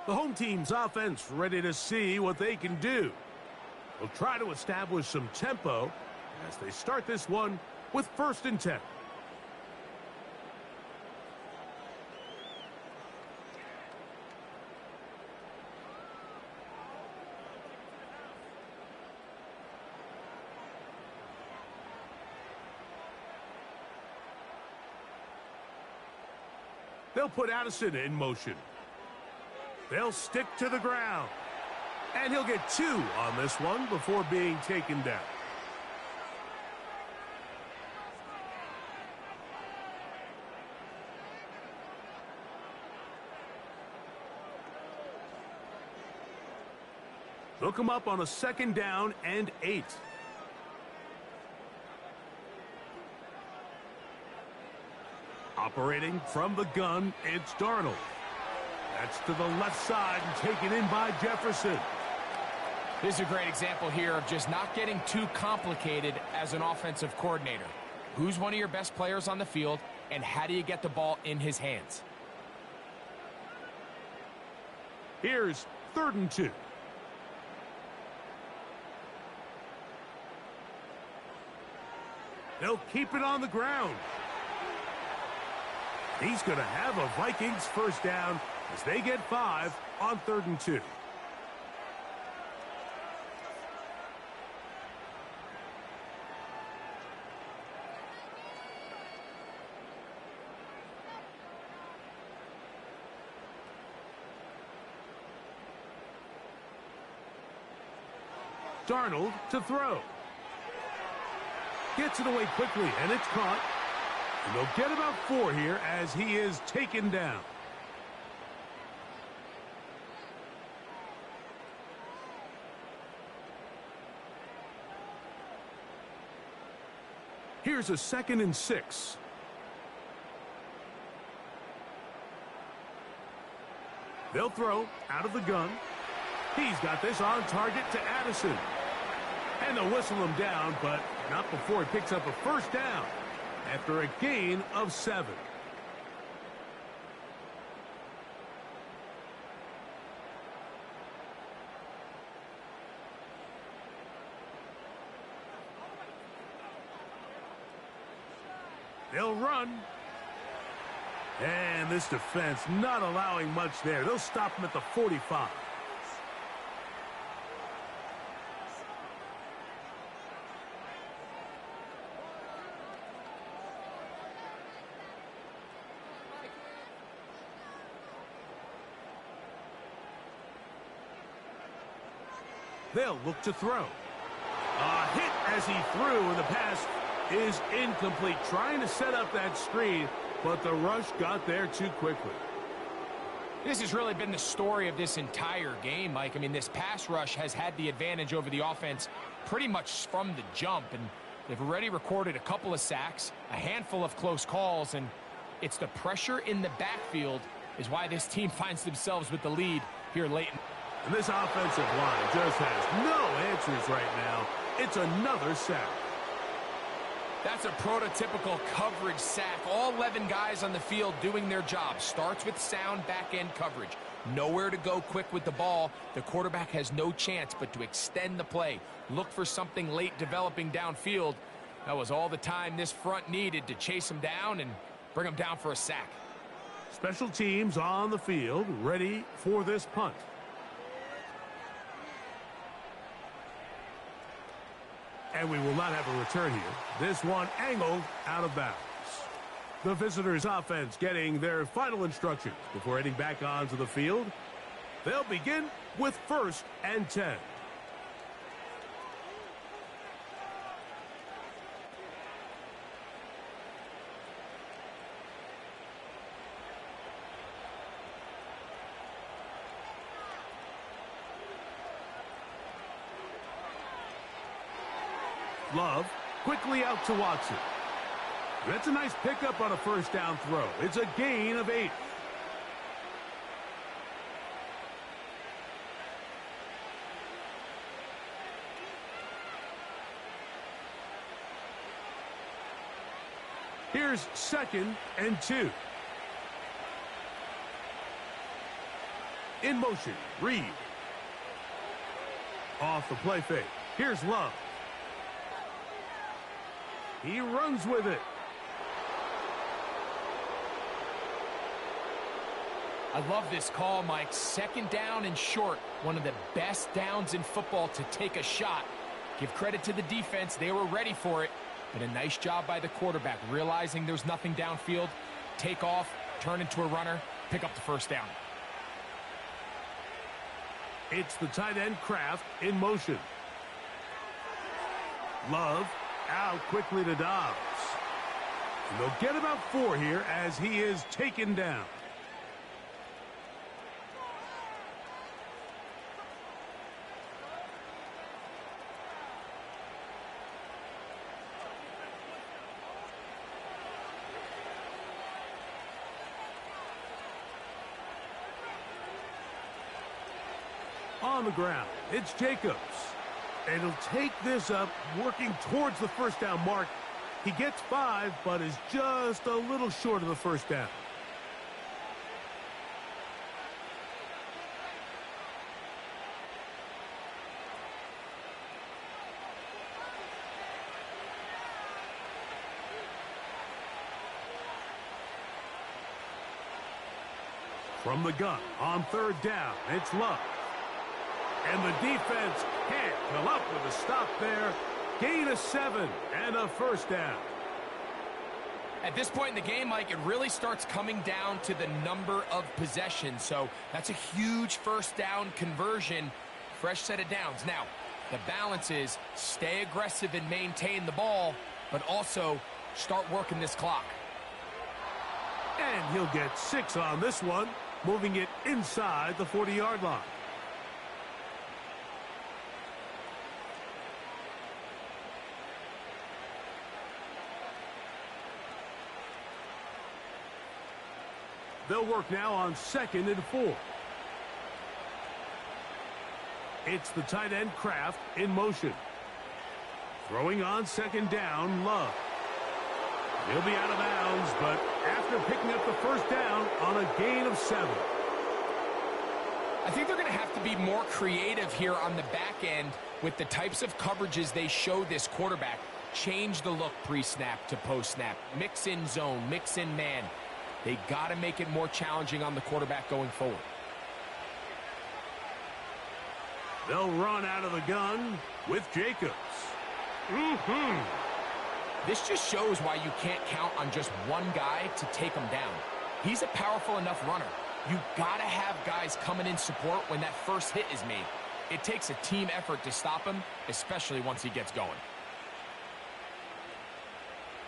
The home team's offense ready to see what they can do. They'll try to establish some tempo as they start this one with first and 10. They'll put Addison in motion. They'll stick to the ground. And he'll get 2 on this one before being taken down. They'll come up on a 2nd down and 8. Operating from the gun, it's Darnold. That's to the left side and taken in by Jefferson. This is a great example here of just not getting too complicated as an offensive coordinator. Who's one of your best players on the field, and how do you get the ball in his hands? Here's 3rd and 2. They'll keep it on the ground. He's going to have a Vikings first down as they get 5 on 3rd and 2. Darnold to throw. Gets it away quickly, and it's caught. And they'll get about 4 here as he is taken down. Here's a 2nd and 6. They'll throw out of the gun. He's got this on target to Addison. And they'll whistle him down, but not before he picks up a first down after a gain of 7. They'll run. And this defense not allowing much there. They'll stop him at the 45. They'll look to throw. A hit as he threw, and the pass is incomplete. Trying to set up that screen, but the rush got there too quickly. This has really been the story of this entire game, Mike. I mean, this pass rush has had the advantage over the offense pretty much from the jump, and they've already recorded a couple of sacks, a handful of close calls, and it's the pressure in the backfield is why this team finds themselves with the lead here late. And this offensive line just has no answers right now. It's another sack. That's a prototypical coverage sack. All 11 guys on the field doing their job. Starts with sound back-end coverage. Nowhere to go quick with the ball. The quarterback has no chance but to extend the play. Look for something late developing downfield. That was all the time this front needed to chase him down and bring him down for a sack. Special teams on the field, ready for this punt. And we will not have a return here. This one angled out of bounds. The visitors' offense getting their final instructions before heading back onto the field. They'll begin with 1st and 10. Love quickly out to Watson. That's a nice pickup on a first down throw. It's a gain of 8. Here's 2nd and 2. In motion, Reed. Off the play fake. Here's Love. He runs with it. I love this call, Mike. 2nd down and short. One of the best downs in football to take a shot. Give credit to the defense. They were ready for it. But a nice job by the quarterback, realizing there's nothing downfield. Take off, turn into a runner, pick up the first down. It's the tight end Kraft in motion. Love out quickly to Dobbs. And they'll get about 4 here as he is taken down. On the ground, it's Jacobs. And he'll take this up, working towards the first down mark. He gets 5, but is just a little short of the first down. From the gun, on 3rd down, it's Love. And the defense can't come up with a stop there. Gain of 7 and a first down. At this point in the game, Mike, it really starts coming down to the number of possessions. So that's a huge first down conversion. Fresh set of downs. Now, the balance is stay aggressive and maintain the ball, but also start working this clock. And he'll get 6 on this one, moving it inside the 40-yard line. They'll work now on 2nd and 4. It's the tight end Kraft in motion. Throwing on 2nd down, Love. He'll be out of bounds, but after picking up the first down on a gain of 7. I think they're going to have to be more creative here on the back end with the types of coverages they show this quarterback. Change the look pre-snap to post-snap. Mix in zone, mix in man. They got to make it more challenging on the quarterback going forward. They'll run out of the gun with Jacobs. This just shows why you can't count on just one guy to take him down. He's a powerful enough runner. You got to have guys coming in support when that first hit is made. It takes a team effort to stop him, especially once he gets going.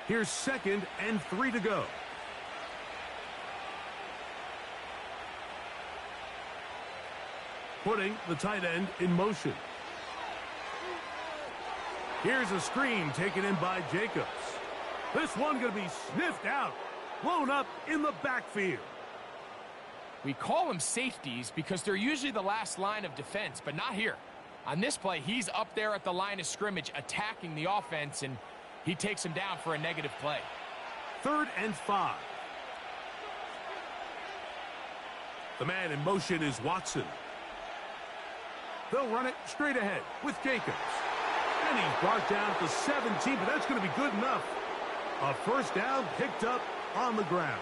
Here's 2nd and 3 to go. Putting the tight end in motion. Here's a screen taken in by Jacobs. This one going to be sniffed out, blown up in the backfield. We call them safeties because they're usually the last line of defense, but not here. On this play, he's up there at the line of scrimmage attacking the offense, and he takes him down for a negative play. 3rd and 5. The man in motion is Watson. They'll run it straight ahead with Jacobs. And he's brought down to 17, but that's going to be good enough. A first down picked up on the ground.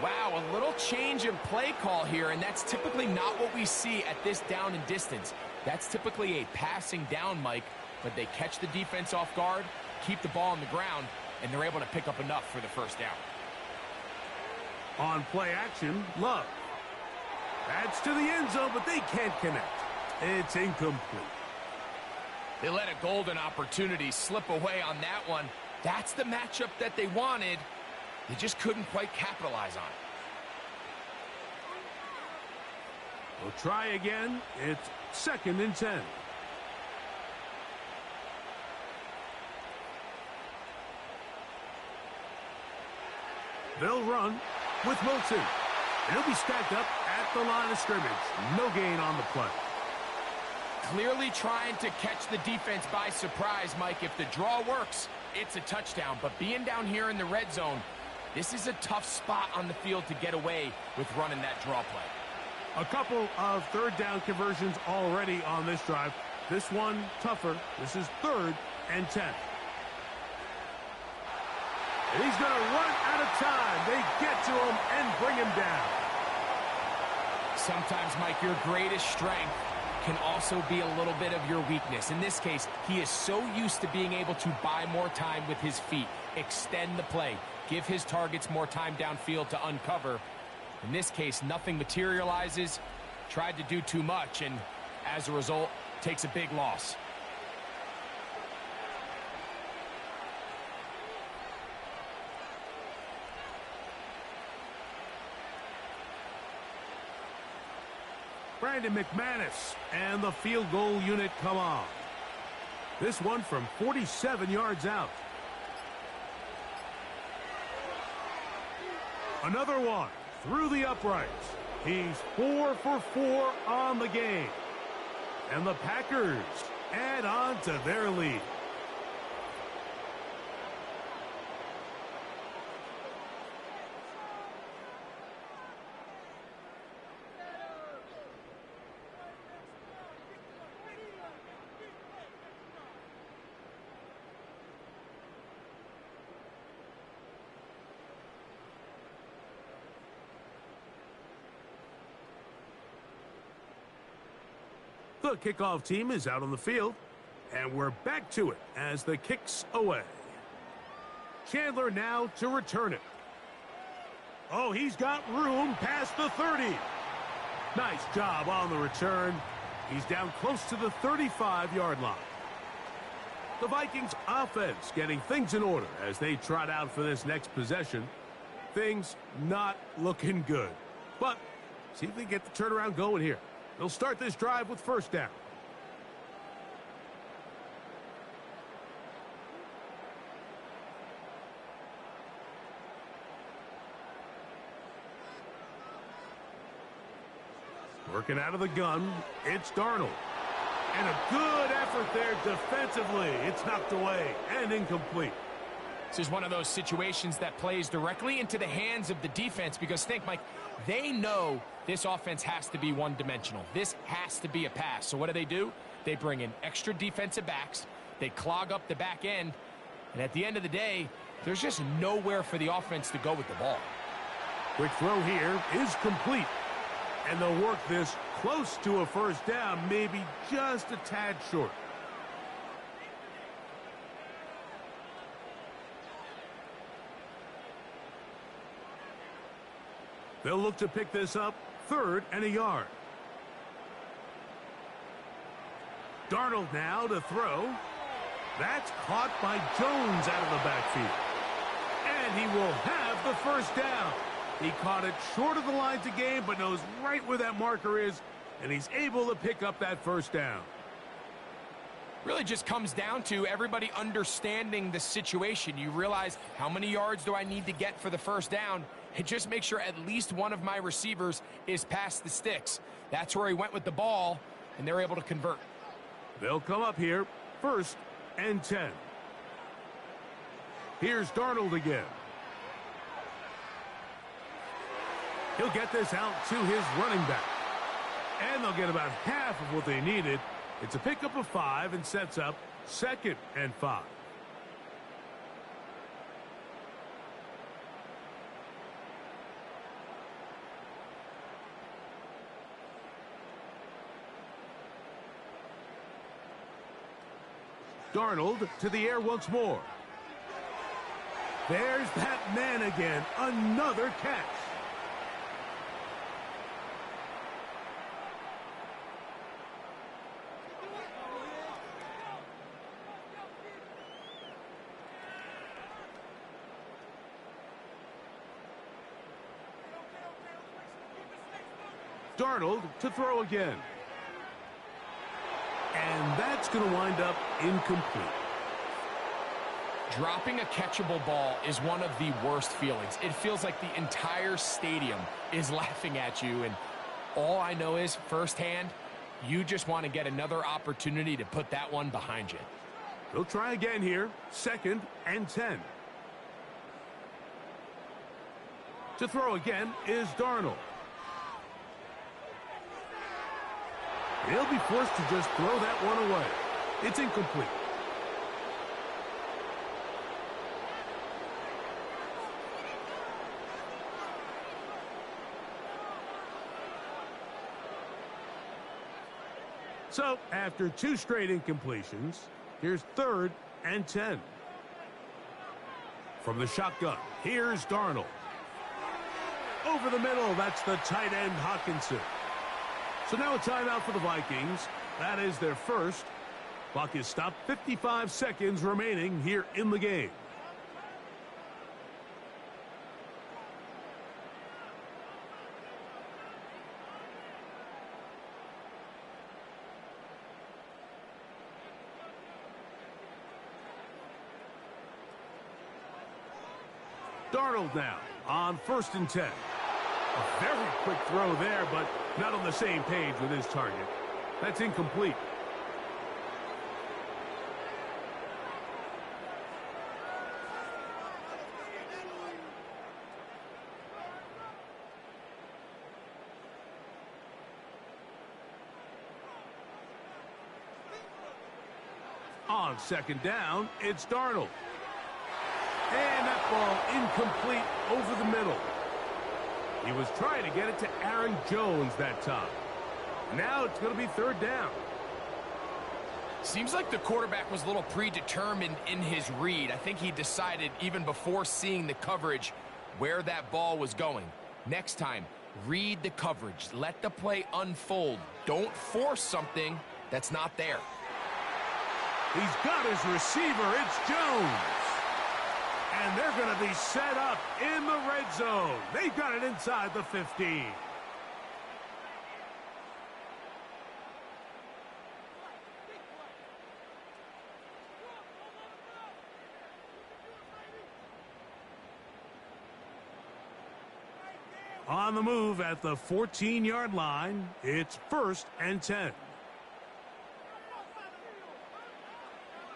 Wow, a little change in play call here, and that's typically not what we see at this down and distance. That's typically a passing down, Mike, but they catch the defense off guard, keep the ball on the ground, and they're able to pick up enough for the first down. On play action, Love. That's to the end zone, but they can't connect. It's incomplete. They let a golden opportunity slip away on that one. That's the matchup that they wanted. They just couldn't quite capitalize on it. We'll try again. It's 2nd and 10. They'll run with Wilson. And he'll be stacked up at the line of scrimmage. No gain on the play. Clearly trying to catch the defense by surprise, Mike. If the draw works, it's a touchdown. But being down here in the red zone, this is a tough spot on the field to get away with running that draw play. A couple of 3rd down conversions already on this drive. This one tougher. This is 3rd and 10. And he's going to run out of time. They get to him and bring him down. Sometimes, Mike, your greatest strength can also be a little bit of your weakness. In this case, he is so used to being able to buy more time with his feet. extend the play. Give his targets more time downfield to uncover. In this case, nothing materializes. Tried to do too much, and as a result, takes a big loss. Brandon McManus and the field goal unit come on. This one from 47 yards out. Another one through the uprights. He's 4 for 4 on the game. And the Packers add on to their lead. The kickoff team is out on the field, and we're back to it as the kick's away. Chandler now to return it. Oh, he's got room past the 30. Nice job on the return. He's down close to the 35-yard line. The Vikings offense getting things in order as they trot out for this next possession. Things not looking good, but see if they get the turnaround going here. They'll start this drive with first down. Working out of the gun, it's Darnold. And a good effort there defensively. It's knocked away and incomplete. This is one of those situations that plays directly into the hands of the defense because think, Mike, they know this offense has to be one-dimensional. This has to be a pass. So what do? They bring in extra defensive backs. They clog up the back end. And at the end of the day, there's just nowhere for the offense to go with the ball. Quick throw here is complete. And they'll work this close to a first down, maybe just a tad short. They'll look to pick this up, 3rd and a yard. Darnold now to throw. That's caught by Jones out of the backfield. And he will have the first down. He caught it short of the line to gain, but knows right where that marker is, and he's able to pick up that first down. Really just comes down to everybody understanding the situation. You realize how many yards do I need to get for the first down, and just make sure at least one of my receivers is past the sticks. That's where he went with the ball, and they're able to convert. They'll come up here, 1st and 10. Here's Darnold again. He'll get this out to his running back. And they'll get about half of what they needed. It's a pickup of 5 and sets up 2nd and 5. Darnold to the air once more. There's that man again. Another catch. Darnold to throw again. And that's going to wind up incomplete. Dropping a catchable ball is one of the worst feelings. It feels like the entire stadium is laughing at you, and all I know is firsthand, you just want to get another opportunity to put that one behind you. They'll try again here, 2nd and 10. To throw again is Darnold. He'll be forced to just throw that one away. It's incomplete. So, after 2 straight incompletions, here's 3rd and 10. From the shotgun, here's Darnold. Over the middle, that's the tight end Hockenson. So now a timeout for the Vikings. That is their first. Clock is stopped, 55 seconds remaining here in the game. Darnold now on 1st and 10. A very quick throw there, but not on the same page with his target. That's incomplete. On 2nd down, it's Darnold. And that ball incomplete over the middle. He was trying to get it to Aaron Jones that time. Now it's going to be 3rd down. Seems like the quarterback was a little predetermined in his read. I think he decided even before seeing the coverage where that ball was going. Next time, read the coverage. Let the play unfold. Don't force something that's not there. He's got his receiver. It's Jones. And they're going to be set up in the red zone. They've got it inside the 15. On the move at the 14-yard line, it's 1st and 10.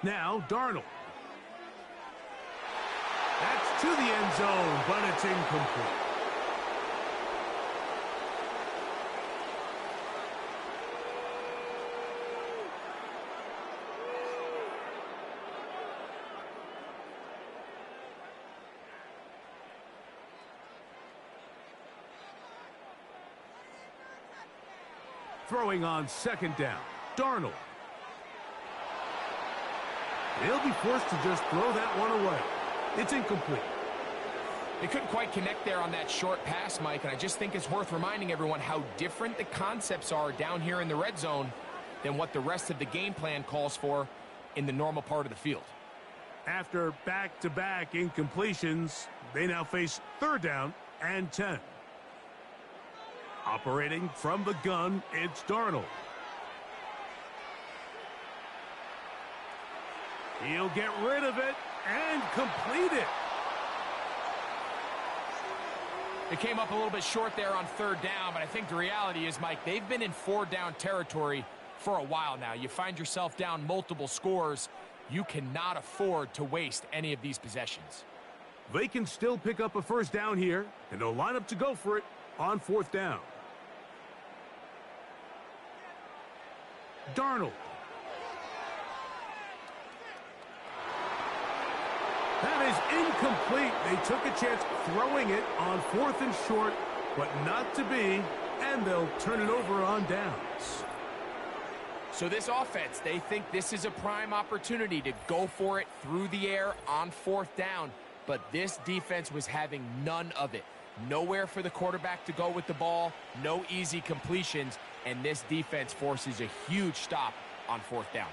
Now Darnold. That's to the end zone, but it's incomplete. Throwing on 2nd down, Darnold. They'll be forced to just throw that one away. It's incomplete. They couldn't quite connect there on that short pass, Mike, and I just think it's worth reminding everyone how different the concepts are down here in the red zone than what the rest of the game plan calls for in the normal part of the field. After back-to-back incompletions, they now face 3rd down and 10. Operating from the gun, it's Darnold. He'll get rid of it and complete it. It came up a little bit short there on 3rd down, but I think the reality is, Mike, they've been in 4-down territory for a while now. You find yourself down multiple scores. You cannot afford to waste any of these possessions. They can still pick up a 1st down here, and they'll line up to go for it on 4th down. Darnold. That is incomplete. They took a chance throwing it on 4th and short, but not to be, and they'll turn it over on downs. So this offense, they think this is a prime opportunity to go for it through the air on 4th down, but this defense was having none of it. Nowhere for the quarterback to go with the ball, no easy completions, and this defense forces a huge stop on 4th down.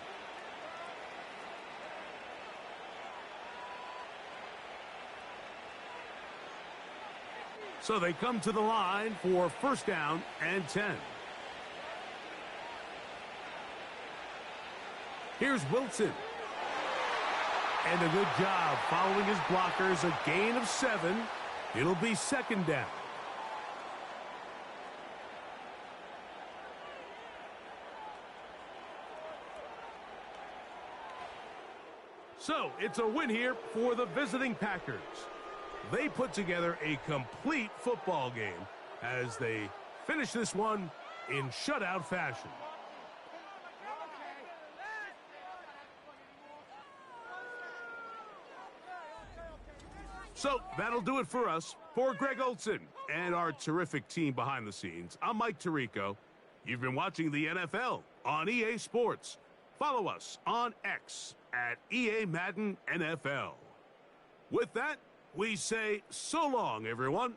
So they come to the line for 1st down and 10. Here's Wilson. And a good job following his blockers, a gain of 7. It'll be 2nd down. So it's a win here for the visiting Packers. They put together a complete football game as they finish this one in shutout fashion. So that'll do it for us. For Greg Olson and our terrific team behind the scenes, I'm Mike Tirico. You've been watching the NFL on EA Sports. Follow us on X at EA Madden NFL. With that, We say so long, everyone.